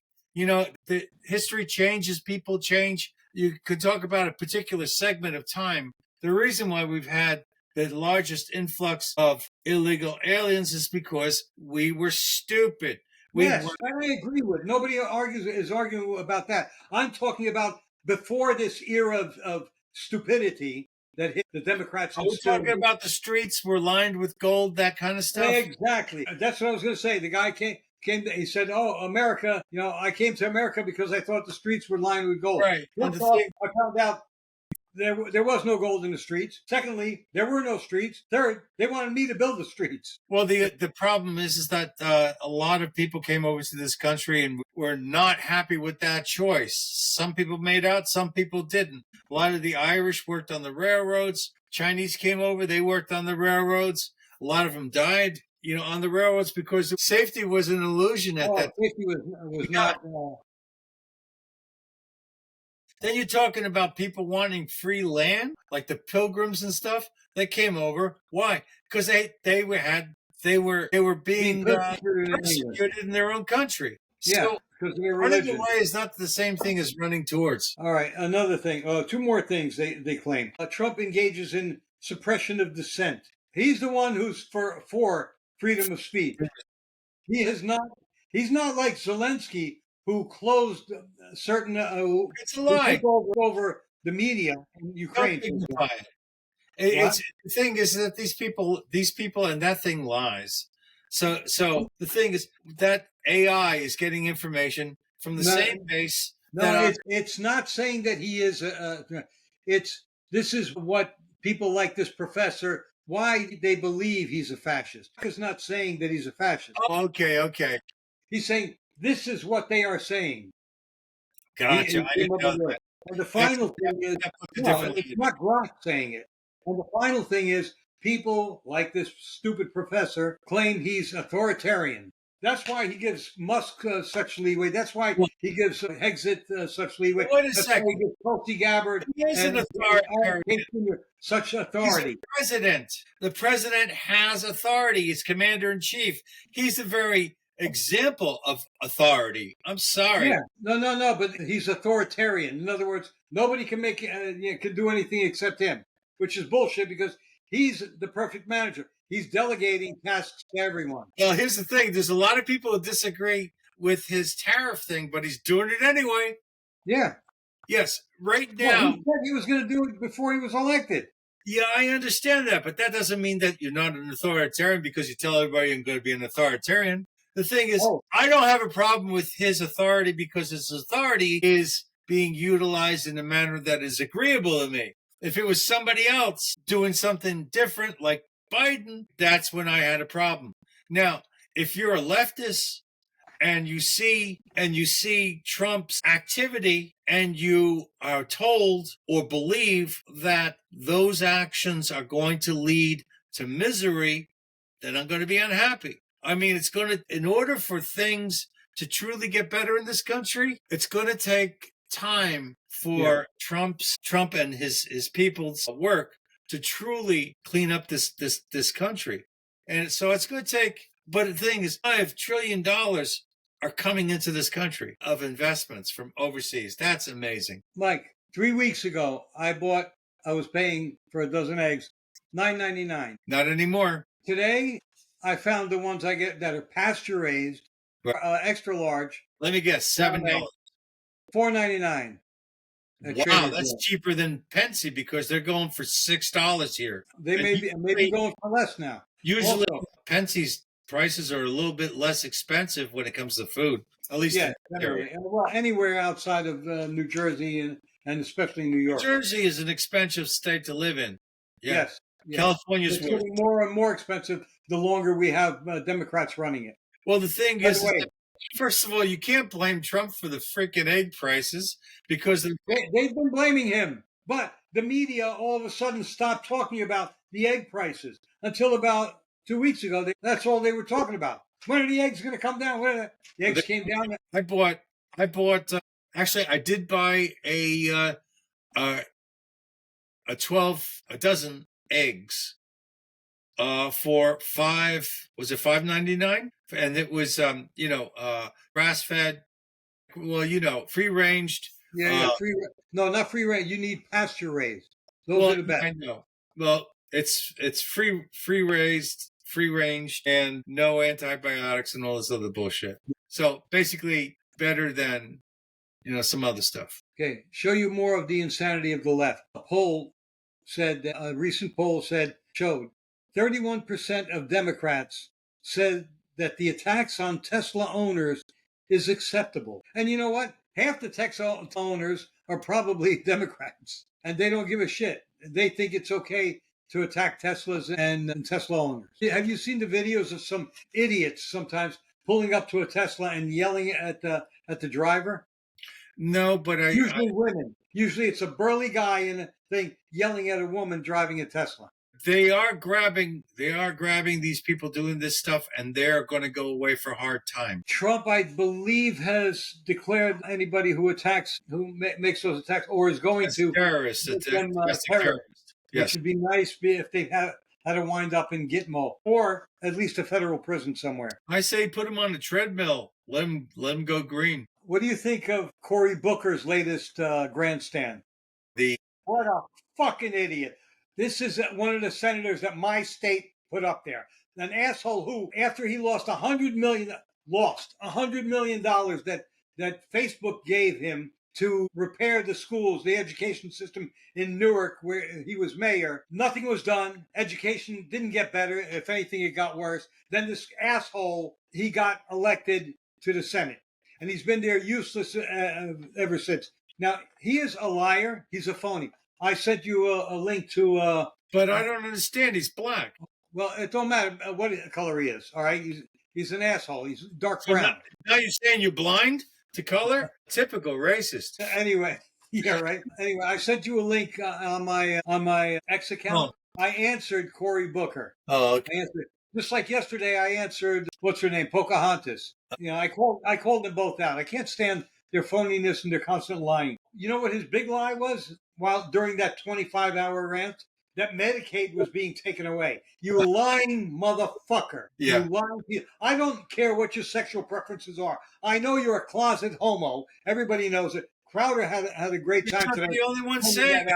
The history changes, people change. You could talk about a particular segment of time. The reason why we've had the largest influx of illegal aliens is because we were stupid. We were Yes, I agree with. Nobody is arguing about that. I'm talking about before this era of stupidity that hit the Democrats Are we instilled. talking about the streets were lined with gold, that kind of stuff? Exactly. That's what I was going to say. The guy came. He said, "Oh, America. I came to America because I thought the streets were lined with gold." Right. And First the off, thing, I found out there was no gold in the streets. Secondly, there were no streets. Third, they wanted me to build the streets. well, the problem is that a lot of people came over to this country and were not happy with that choice. Some people made out, some people didn't. A lot of the Irish worked on the railroads. Chinese came over, they worked on the railroads. A lot of them died, on the railroads because safety was an illusion at Oh, that. safety was We got not. Then you're talking about people wanting free land, like the pilgrims and stuff. They came over. Why? Because they were Being being persecuted in England. persecuted in their own country. Yeah, So because of their running religion. away is not the same thing as running towards. All right, another thing. Two more things they claim. Trump engages in suppression of dissent. He's the one who's for freedom of speech. He is not. He's not like Zelensky, who closed certain It's a who lie. took over the media in Don't Ukraine. For dignify example. it. What? It's the thing is that these people, and that thing lies. So the thing is that AI is getting information from the No, same base no, that it's not saying that he is. It's this is what people like this professor. Why they believe he's a fascist. He's not saying that he's a fascist. Oh, okay, He's saying this is what they are saying. gotcha. He I came didn't up know with the word. that. And the That's final thing is, that puts a no, different it's light. not Grok saying it. And the final thing is, people like this stupid professor claim he's authoritarian. That's why he gives Musk such leeway. That's why Well, he gives Exit such leeway. wait a That's why he second. gives Tulsi Gabbard He is an and Adam authoritarian. King Jr. such He's the authority. president. The president has authority. He's commander in chief. He's the very example of authority. I'm sorry. Yeah, no, but he's authoritarian. In other words, nobody can can do anything except him, which is bullshit because he's the perfect manager. He's delegating tasks to everyone. Well, here's the thing. There's a lot of people who disagree with his tariff thing, but he's doing it anyway. Yeah, Yes, right Well, now. he said he was going to do it before he was elected. Yeah, I understand that, but that doesn't mean that you're not an authoritarian because you tell everybody you're going to be an authoritarian. The thing is, Oh, I don't have a problem with his authority because his authority is being utilized in a manner that is agreeable to me. If it was somebody else doing something different, like Biden, that's when I had a problem. Now, if you're a leftist and you see Trump's activity and you are told or believe that those actions are going to lead to misery, then I'm going to be unhappy. I mean, it's going to, in order for things to truly get better in this country, it's going to take time for Trump and his people's work to truly clean up this country. And so it's going to take, but the thing is, $5 trillion are coming into this country of investments from overseas. That's amazing. Mike, 3 weeks ago, I was paying for a dozen eggs, $9.99. Not anymore. Today, I found the ones I get that are pasture raised, extra large, Let me guess, $7. $4.99. Wow, that's cheaper than Pensy because they're going for $6 here. They may be going for less now. Usually, Also, Pensy's prices are a little bit less expensive when it comes to food. At least yeah, in this generally. area. Well, anywhere outside of New Jersey and especially New York. New Jersey is an expensive state to live in. Yeah. Yes. California's It's worse. getting more and more expensive the longer we have Democrats running it. Well, the thing By is, the way, first of all, you can't blame Trump for the freaking egg prices because they've been blaming him, but the media all of a sudden stopped talking about the egg prices until about 2 weeks ago. That's all they were talking about. When are the eggs going to come down? When are the eggs came down? I bought. Actually, I did buy a 12 a dozen eggs for $5.99, and it was grass fed, well, free ranged. Yeah, no, not free range. You need pasture raised. Those are the best. I know. Well, it's free raised, free range, and no antibiotics and all this other bullshit. So basically, better than some other stuff. Okay, show you more of the insanity of the left. A recent poll showed 31% of Democrats said that the attacks on Tesla owners is acceptable. And you know what? Half the Tesla owners are probably Democrats, and they don't give a shit. They think it's okay to attack Teslas and Tesla owners. Have you seen the videos of some idiots sometimes pulling up to a Tesla and yelling at the driver? No, but Usually women. Usually it's a burly guy in a thing yelling at a woman driving a Tesla. They are grabbing these people doing this stuff, and they're going to go away for a hard time. Trump, I believe, has declared anybody who makes those attacks or is going to terrorists, terrorists. Yes. Which would be nice if they had to wind up in Gitmo or at least a federal prison somewhere. I say put him on a treadmill. Let him go green. What do you think of Cory Booker's latest grandstand? What a fucking idiot. This is one of the senators that my state put up there. An asshole who, after he lost $100 million that Facebook gave him to repair the schools, the education system in Newark, where he was mayor. Nothing was done. Education didn't get better. If anything, it got worse. Then this asshole, he got elected to the Senate. And he's been there useless ever since. Now, he is a liar. He's a phony. I sent you a link to... but I don't understand. He's black. Well, it don't matter what color he is, all right? He's an asshole. He's dark brown. Now you're saying you're blind to color? Typical racist. Anyway, yeah, right. Anyway, I sent you a link on my X account. Oh. I answered Cory Booker. Oh, okay. Just like yesterday, I answered, what's her name, Pocahontas. I called them both out. I can't stand their phoniness and their constant lying. You know what his big lie was? During that 25-hour rant, that Medicaid was being taken away. You lying motherfucker. Yeah. You lying. I don't care what your sexual preferences are. I know you're a closet homo. Everybody knows it. Crowder had a great time today. The only one saying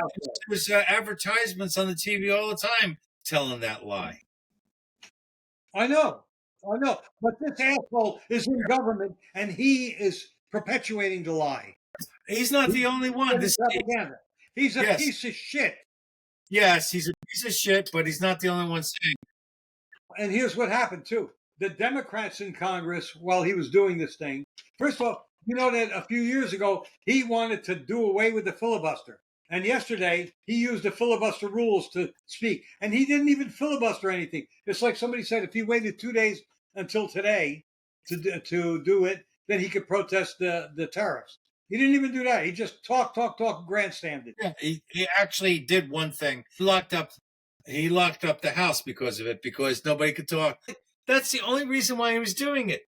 there's advertisements on the TV all the time telling that lie. I know. But this asshole is in government, and he is perpetuating the lie. He's not the only one. This, propaganda. He's a yes, piece of shit. yes, he's a piece of shit, but he's not the only one saying. And here's what happened too. The Democrats in Congress, while he was doing this thing, first of all, you know that a few years ago he wanted to do away with the filibuster. And yesterday he used the filibuster rules to speak. And he didn't even filibuster anything. It's like somebody said if he waited 2 days until today to do it, then he could protest the tariffs. He didn't even do that. He just talk, grandstanded. Yeah, he actually did one thing. He locked up the House because of it, because nobody could talk. That's the only reason why he was doing it.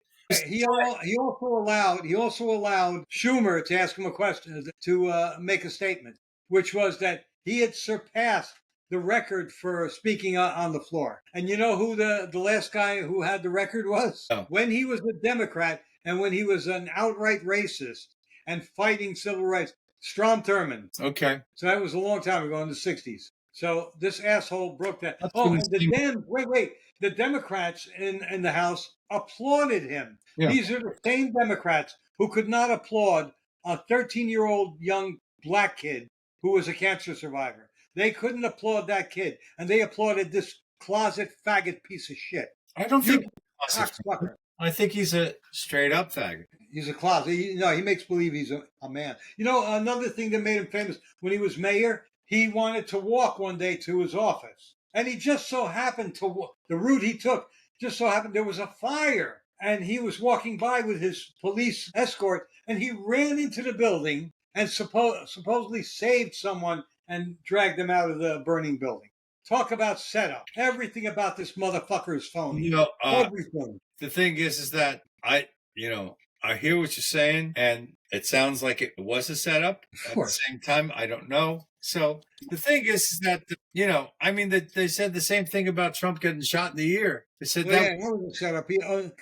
He also allowed Schumer to ask him a question to make a statement, which was that he had surpassed the record for speaking on the floor. And you know who the last guy who had the record was? Oh. When he was a Democrat and when he was an outright racist and fighting civil rights, Strom Thurmond. Okay. So that was a long time ago in the 60s. So this asshole broke that. That's Oh, and insane. wait. The Democrats in the House applauded him. Yeah. These are the same Democrats who could not applaud a 13-year-old young black kid who was a cancer survivor. They couldn't applaud that kid. And they applauded this closet faggot piece of shit. I don't think Cocksucker. I think he's a straight up faggot. He's a closet. He makes believe he's a man. You know, another thing that made him famous, when he was mayor, he wanted to walk one day to his office. And he just so happened to, the route he took, just so happened there was a fire. And he was walking by with his police escort, and he ran into the building and supposedly saved someone and dragged them out of the burning building. Talk about setup. Everything about this motherfucker is phony. You know, Everything. The thing is that I hear what you're saying, and it sounds like it was a setup. At the same time, I don't know. So the thing is that they said the same thing about Trump getting shot in the ear. They said that was a setup. He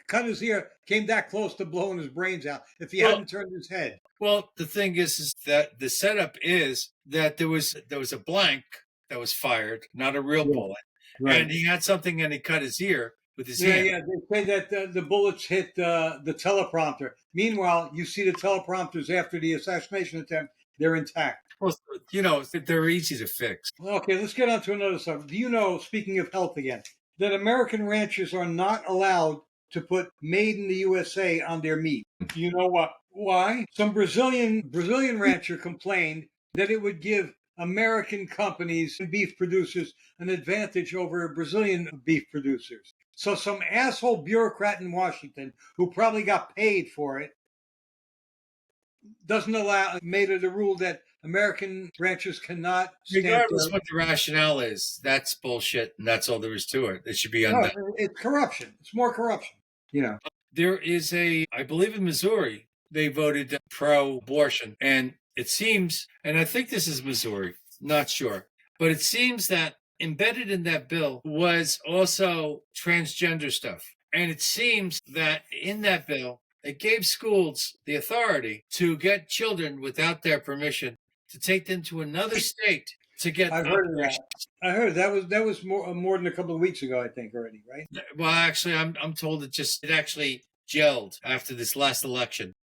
cut his ear, came that close to blowing his brains out if he hadn't turned his head. Well, the thing is that the setup is that there was a blank that was fired, not a real bullet, and he had something and he cut his ear with his hand. Yeah. They say that the bullets hit the teleprompter. Meanwhile, you see the teleprompters after the assassination attempt; they're intact. Well, they're easy to fix. Okay, let's get on to another subject. Do you know, speaking of health again, that American ranchers are not allowed to put "Made in the USA" on their meat? Do you know what? Why? Some Brazilian rancher complained that it would give American companies and beef producers an advantage over Brazilian beef producers. So some asshole bureaucrat in Washington who probably got paid for it made it a rule that American ranchers cannot regardless what the rationale is. That's bullshit, and that's all there is to it. It should be undone. No, it's corruption. It's more corruption. There is I believe in Missouri, they voted pro-abortion, and it seems, and I think this is Missouri, not sure, but it seems that embedded in that bill was also transgender stuff. And it seems that in that bill, it gave schools the authority to get children without their permission to take them to another state to get. I've heard of that. I heard that was more than a couple of weeks ago, I think, already, right? Well, actually, I'm told it actually gelled after this last election.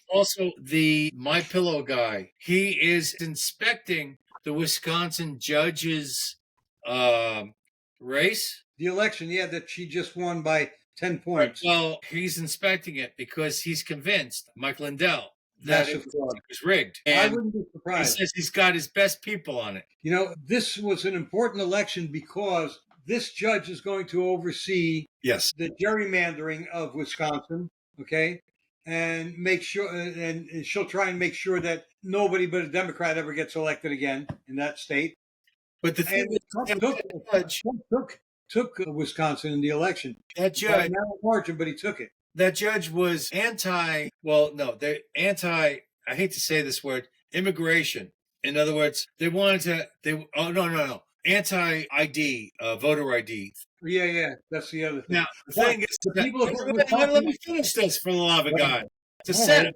Also, the My Pillow guy, he is inspecting the Wisconsin judge's race. The election, that she just won by 10 points. Well, he's inspecting it because he's convinced, Mike Lindell, that it was rigged. And I wouldn't be surprised. He says he's got his best people on it. This was an important election because this judge is going to oversee the gerrymandering of Wisconsin, okay? And make sure, and she'll try and make sure that nobody but a Democrat ever gets elected again in that state. But the thing Trump took Wisconsin in the election. That judge, not a margin, but he took it. That judge was I hate to say this word, immigration. In other words, they wanted to, anti-ID, voter ID. Yeah, that's the other thing. Now, the thing is, let me finish this for the love of God. To set it.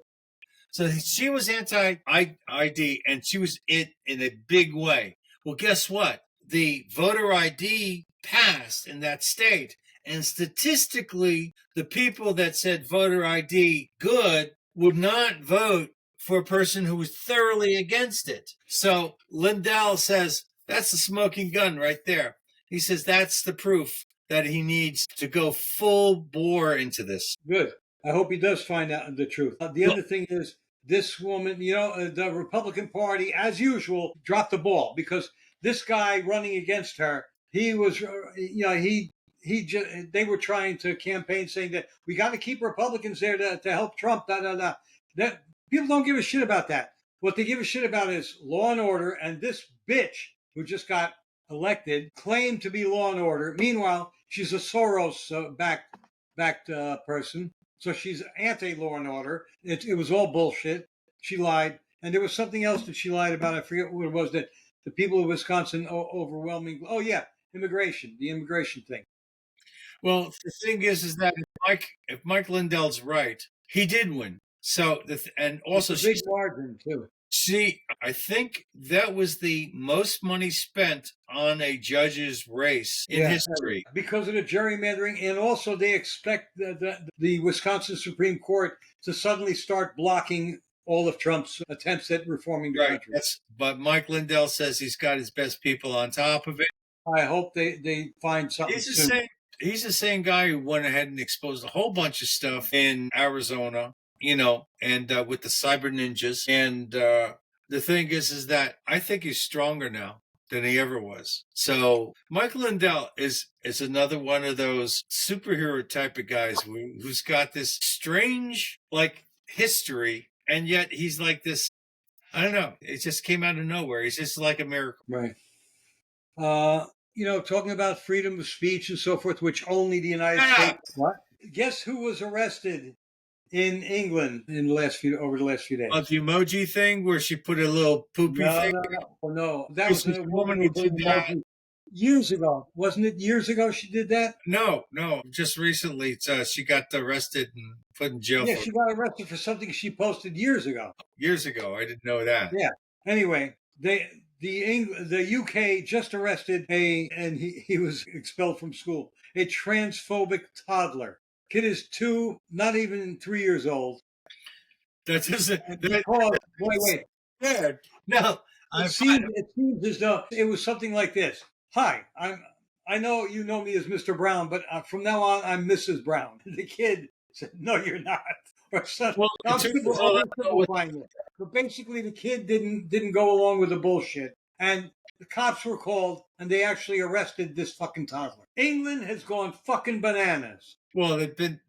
So she was anti-ID, and she was in a big way. Well, guess what? The voter ID passed in that state, and statistically, the people that said voter ID good would not vote for a person who was thoroughly against it. So Lindell says that's the smoking gun right there. He says that's the proof that he needs to go full bore into this. Good. I hope he does find out the truth. The other thing is, this woman, the Republican Party, as usual, dropped the ball because this guy running against her, he was, they were trying to campaign saying that we got to keep Republicans there to help Trump. That people don't give a shit about that. What they give a shit about is law and order. And this bitch who just got elected claimed to be law and order. Meanwhile, she's a Soros backed person. So she's anti-law and order. It was all bullshit. She lied. And there was something else that she lied about. I forget what it was, that the people of Wisconsin overwhelming. Oh, yeah, immigration, the immigration thing. Well, the thing is that if Mike Lindell's right, he did win. So, and also, it's a big margin, too. I think that was the most money spent on a judge's race in history. Because of the gerrymandering, and also they expect the Wisconsin Supreme Court to suddenly start blocking all of Trump's attempts at reforming the country. But Mike Lindell says he's got his best people on top of it. I hope they find something soon. He's the same guy who went ahead and exposed a whole bunch of stuff in Arizona, and with the cyber ninjas. And the thing is that I think he's stronger now than he ever was. So Mike Lindell is another one of those superhero type of guys who's got this strange history, and yet he's like this. I don't know. It just came out of nowhere. He's just like a miracle. Right. Talking about freedom of speech and so forth, which only the United States. What? Guess who was arrested in England over the last few days? The emoji thing where she put a little poopy thing. No. That was a woman who did that years ago. Wasn't it years ago she did that? No. Just recently, she got arrested and put in jail. Yeah, she got arrested for something she posted years ago. Years ago, I didn't know that. Yeah. Anyway, the UK just arrested and he was expelled from school, a transphobic toddler. Kid is 2, not even 3 years old. That doesn't. Wait. Yeah. No. It seems as though it was something like this. Hi, I know you know me as Mr. Brown, but from now on I'm Mrs. Brown. The kid said, "No, you're not." So basically, the kid didn't go along with the bullshit, and the cops were called, and they actually arrested this fucking toddler. England has gone fucking bananas. Well, they've been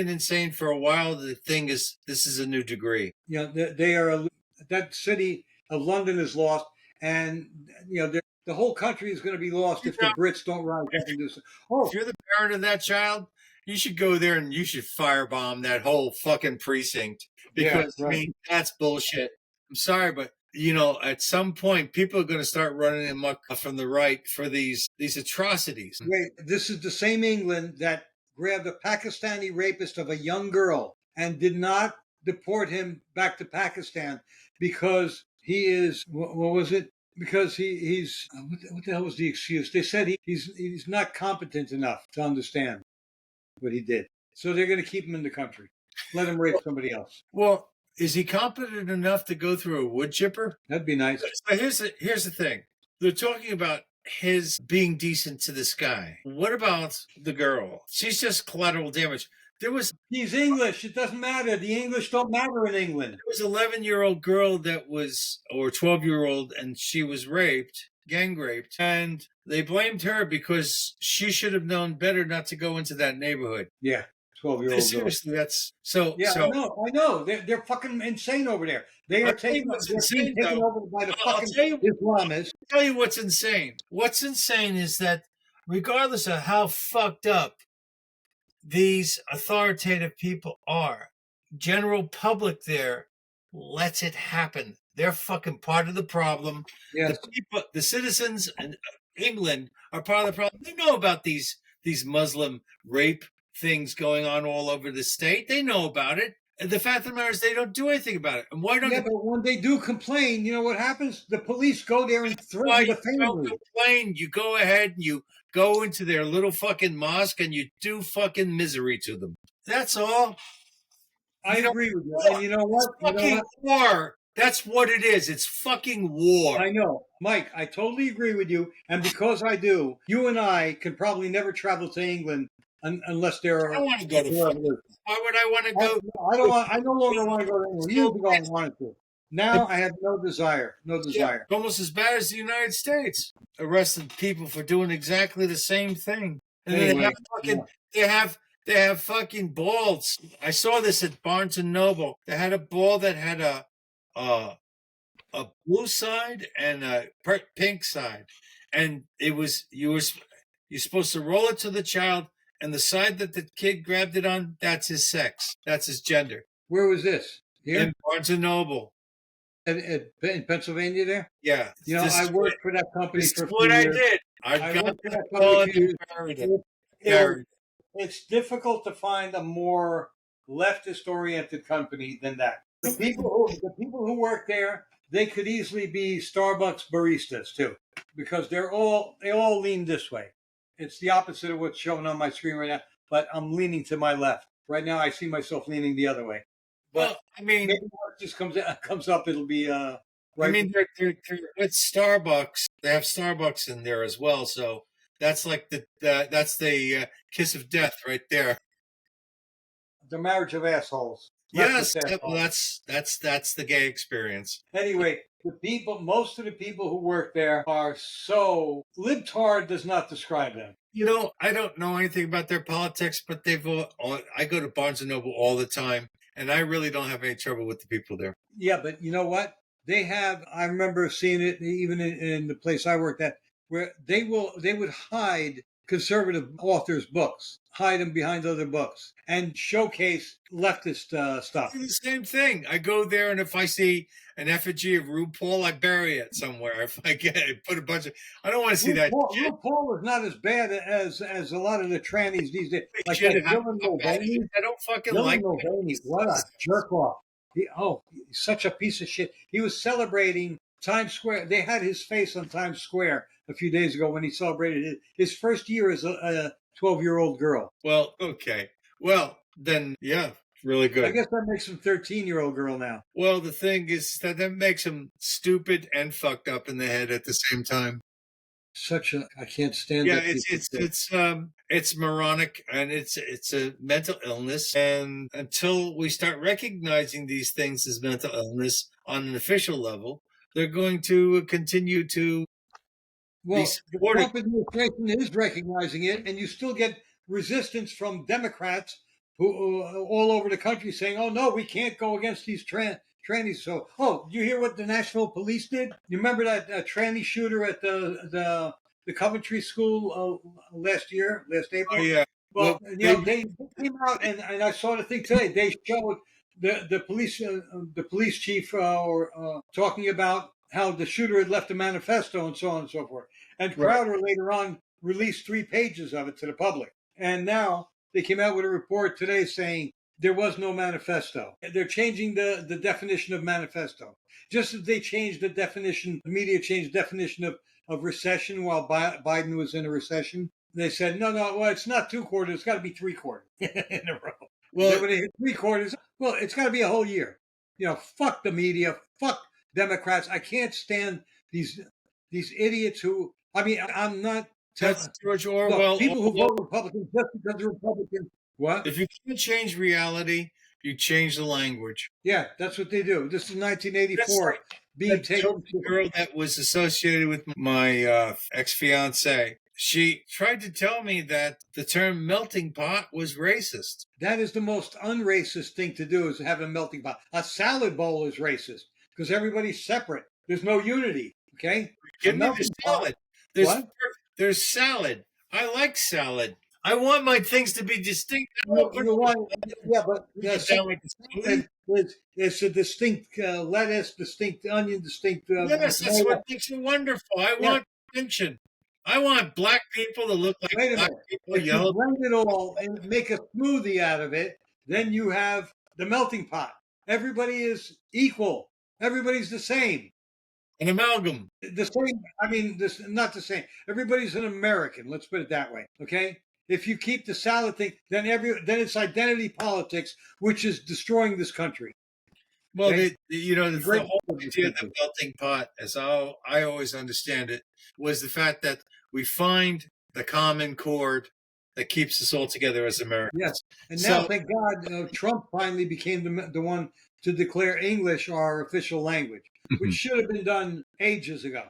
insane for a while. The thing is, this is a new degree. They are. That city of London is lost, and the whole country is going to be lost if the Brits don't rise up and do so. If you're the parent of that child, you should go there and you should firebomb that whole fucking precinct, because I mean that's bullshit. I'm sorry, but at some point people are going to start running amok from the right for these atrocities. Wait, this is the same England that grabbed a Pakistani rapist of a young girl and did not deport him back to Pakistan because he is what was it? Because he's what the hell was the excuse? They said he's not competent enough to understand what he did. So they're going to keep him in the country. Let him rape somebody else. Well, is he competent enough to go through a wood chipper? That'd be nice. But here's the thing. They're talking about his being decent to this guy. What about the girl? She's just collateral damage. He's English. It doesn't matter. The English don't matter in England. There was an 11-year-old girl or 12-year-old, and she was gang raped, and they blamed her because she should have known better not to go into that neighborhood. Yeah, 12-year-old. Seriously, that's so. Yeah, so, I know. They're fucking insane over there. They are taken over by the fucking Islamists. I'll tell you what's insane. What's insane is that regardless of how fucked up these authoritative people are, general public there lets it happen. They're fucking part of the problem. Yes. The citizens in England are part of the problem. They know about these Muslim rape things going on all over the state. They know about it. And the fact of the matter is they don't do anything about it. And why don't? Yeah, but when they do complain, you know what happens? The police go there and threaten the family. Don't complain. You go ahead and you go into their little fucking mosque and you do fucking misery to them. That's all. I agree with you. And you know It's what? You know fucking what? war. That's what it is. It's fucking war. I know. Mike, I totally agree with you. And because I do, you and I can probably never travel to England unless there I don't are want to go to fucking. revolutions. Why would I want to go? I don't want. I no longer want to go to England. Years ago, I wanted to. Now I have no desire. No Yeah, desire. almost as bad as the United States. Arrested people for doing exactly the same thing. And then Anyway, they have fucking balls. I saw this at Barnes and Noble. They had a ball that had a a blue side and a pink side. And it was you're supposed to roll it to the child, and the side that the kid grabbed it on, that's his sex. That's his gender. where was this? Here In Barnes and Noble. in Pennsylvania. There. Yeah. You know, I worked for that company This for is a what few I years. did. I got worked for the that ball company and for a few buried years. it. It, it's difficult to find a more leftist-oriented company than that. The people who work there, they could easily be Starbucks baristas too, because they all lean this way. It's the opposite of what's shown on my screen right now. But I'm leaning to my left right now. I see myself leaning the other way. But Well, I mean, maybe when it just comes up, it'll be right. I mean, they're with Starbucks. They have Starbucks in there as well. So that's like that's the kiss of death right there. The marriage of assholes. Yes, Leftist well, assholes. that's the gay experience. Anyway, most of the people who work there are so libtard does not describe them. You know, I don't know anything about their politics, but I go to Barnes and Noble all the time, and I really don't have any trouble with the people there. Yeah, but you know what? They have. I remember seeing it even in the place I worked at, where they would hide conservative authors' books, hide them behind other books, and showcase leftist stuff. I do the same thing. I go there, and if I see an effigy of RuPaul, I bury it somewhere. If I get it, put a bunch of. I don't want to see that shit. RuPaul is not as bad as a lot of the trannies these days. Like Shit, that Dylan Mulvaney. I don't fucking Dylan like Mulvaney, what a jerk off. He's such a piece of shit. He was celebrating Times Square. They had his face on Times Square a few days ago when he celebrated his first year as a 12-year-old girl. Well, okay. Well, then, yeah, really good. I guess that makes him 13-year-old girl now. Well, the thing is that makes him stupid and fucked up in the head at the same time. I can't stand Yeah, it. it's moronic, and it's a mental illness. And until we start recognizing these things as mental illness on an official level, they're going to continue to. Well, the Trump administration is recognizing it, and you still get resistance from Democrats who all over the country saying, "Oh no, we can't go against these trannies." So, did you hear what the National Police did? You remember that tranny shooter at the Coventry School last April? Oh yeah. Well, they came out, and I saw the thing today. They showed the police chief talking about how the shooter had left a manifesto and so on and so forth. And Crowder later on released 3 pages of it to the public. And now they came out with a report today saying there was no manifesto. They're changing the definition of manifesto. Just as they changed the definition, the media changed the definition of recession while Biden was in a recession. They said, no, well, it's not 2 quarters. It's got to be 3 quarters in a row. Well, when they hit 3 quarters, well, it's got to be a whole year. Fuck the media. Fuck Democrats. I can't stand these idiots who. I mean, I'm not. That's George Orwell. Look, people who vote Republican just because they're Republican. What? If you can't change reality, you change the language. Yeah, that's what they do. This is 1984. Being taken. Girl that was associated with my ex-fiance. She tried to tell me that the term melting pot was racist. That is the most unracist thing to do, is have a melting pot. A salad bowl is racist because everybody's separate. There's no unity. Okay? Give me the salad. There's salad. I like salad. I want my things to be distinct. Yeah, but it's a distinct lettuce, distinct onion, distinct. Yes, that's what makes it wonderful. I want distinction. I want black people to look like black people. If you blend it all and make a smoothie out of it, then you have the melting pot. Everybody is equal. Everybody's the same. An amalgam. The same. I mean, not the same. Everybody's an American. Let's put it that way. Okay. If you keep the salad thing, then it's identity politics, which is destroying this country. Well, Okay? the whole idea of the melting pot, as I always understand it, was the fact that we find the common chord that keeps us all together as Americans. Yes, and now, thank God, Trump finally became the one to declare English our official language, which should have been done ages ago.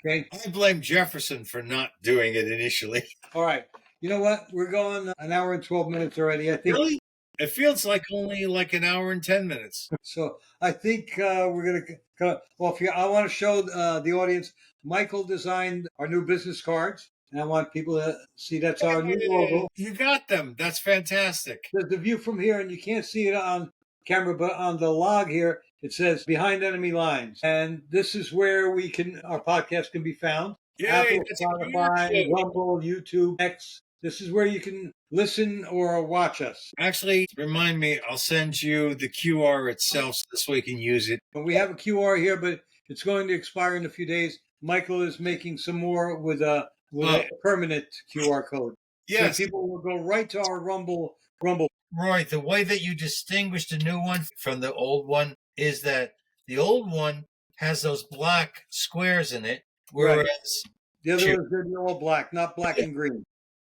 Okay. I blame Jefferson for not doing it initially. All right. You know what? We're going an hour and 12 minutes already. I think. Really? It feels like only like an hour and 10 minutes. So I think we're going to. Well, I want to show the audience. Michael designed our new business cards, and I want people to see that's our new logo. You got them. That's fantastic. There's the view from here, and you can't see it on camera, but on the log here, it says "Behind Enemy Lines," and this is where our podcast can be found. Yay, Apple, Spotify, Rumble, YouTube, X. This is where you can listen or watch us. Actually, remind me, I'll send you the QR itself so this way you can use it. But we have a QR here, but it's going to expire in a few days. Michael is making some more with a permanent QR code. Yes. So people will go right to our Rumble. Roy, the way that you distinguish the new one from the old one is that the old one has those black squares in it, whereas the other ones, they're all black, not black and green.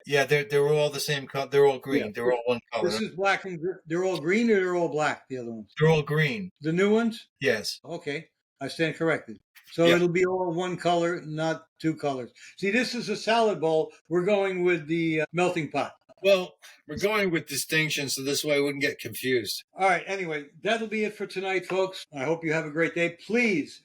Yeah, they're all the same color. They're all green. Yeah. They're all one color. This is black and they're all green, or they're all black. The other ones. They're all green. The new ones. Yes. Okay, I stand corrected. So it'll be all one color, not two colors. See, this is a salad bowl. We're going with the melting pot. Well, we're going with distinction, so this way we wouldn't get confused. All right. Anyway, that'll be it for tonight, folks. I hope you have a great day. Please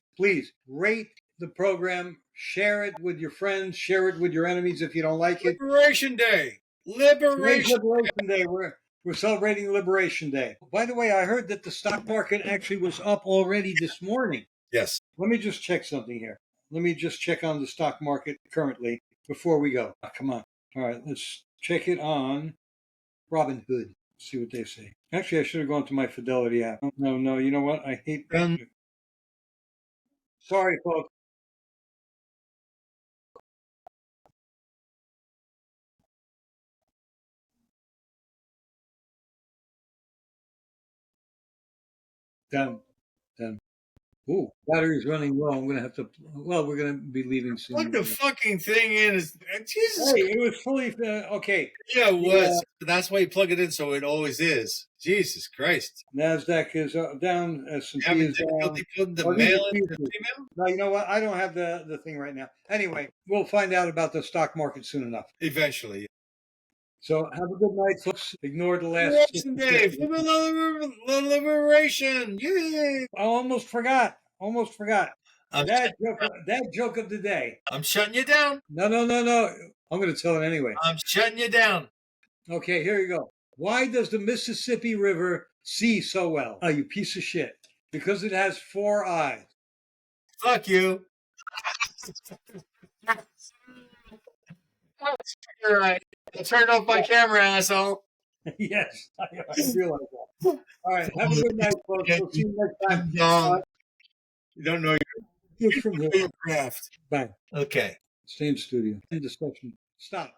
rate the program. Share it with your friends. Share it with your enemies if you don't like it. Liberation Day. Liberation Day. We're celebrating Liberation Day. By the way, I heard that the stock market actually was up already this morning. Yes. Let me just check something here. Let me just check on the stock market currently before we go. Come on. All right, let's check it on Robinhood. See what they say. Actually, I should have gone to my Fidelity app. No. You know what? I hate. Sorry, folks. Done. Ooh, battery's running low. I'm going to have to. Well, we're going to be leaving soon. What the fucking thing is? Jesus. Hey, it was fully. Okay. Yeah, it was. That's why you plug it in, so it always is. Jesus Christ. NASDAQ is down. S&P is down. The mail no, you know what? I don't have the thing right now. Anyway, we'll find out about the stock market soon enough. Eventually. So have a good night, folks. Ignore the last day for the liberation. Yay! I almost forgot. That joke of the day. I'm shutting you down. No. I'm going to tell it anyway. I'm shutting you down. Okay, here you go. Why does the Mississippi River see so well? Oh, you piece of shit. Because it has 4 eyes. Fuck you. You're right. I turned off my camera, asshole. Yes, I realize that. All right, have a good night, folks. We'll see you next time. You don't know your craft. Bye. Okay. Stay in studio. End discussion. Stop.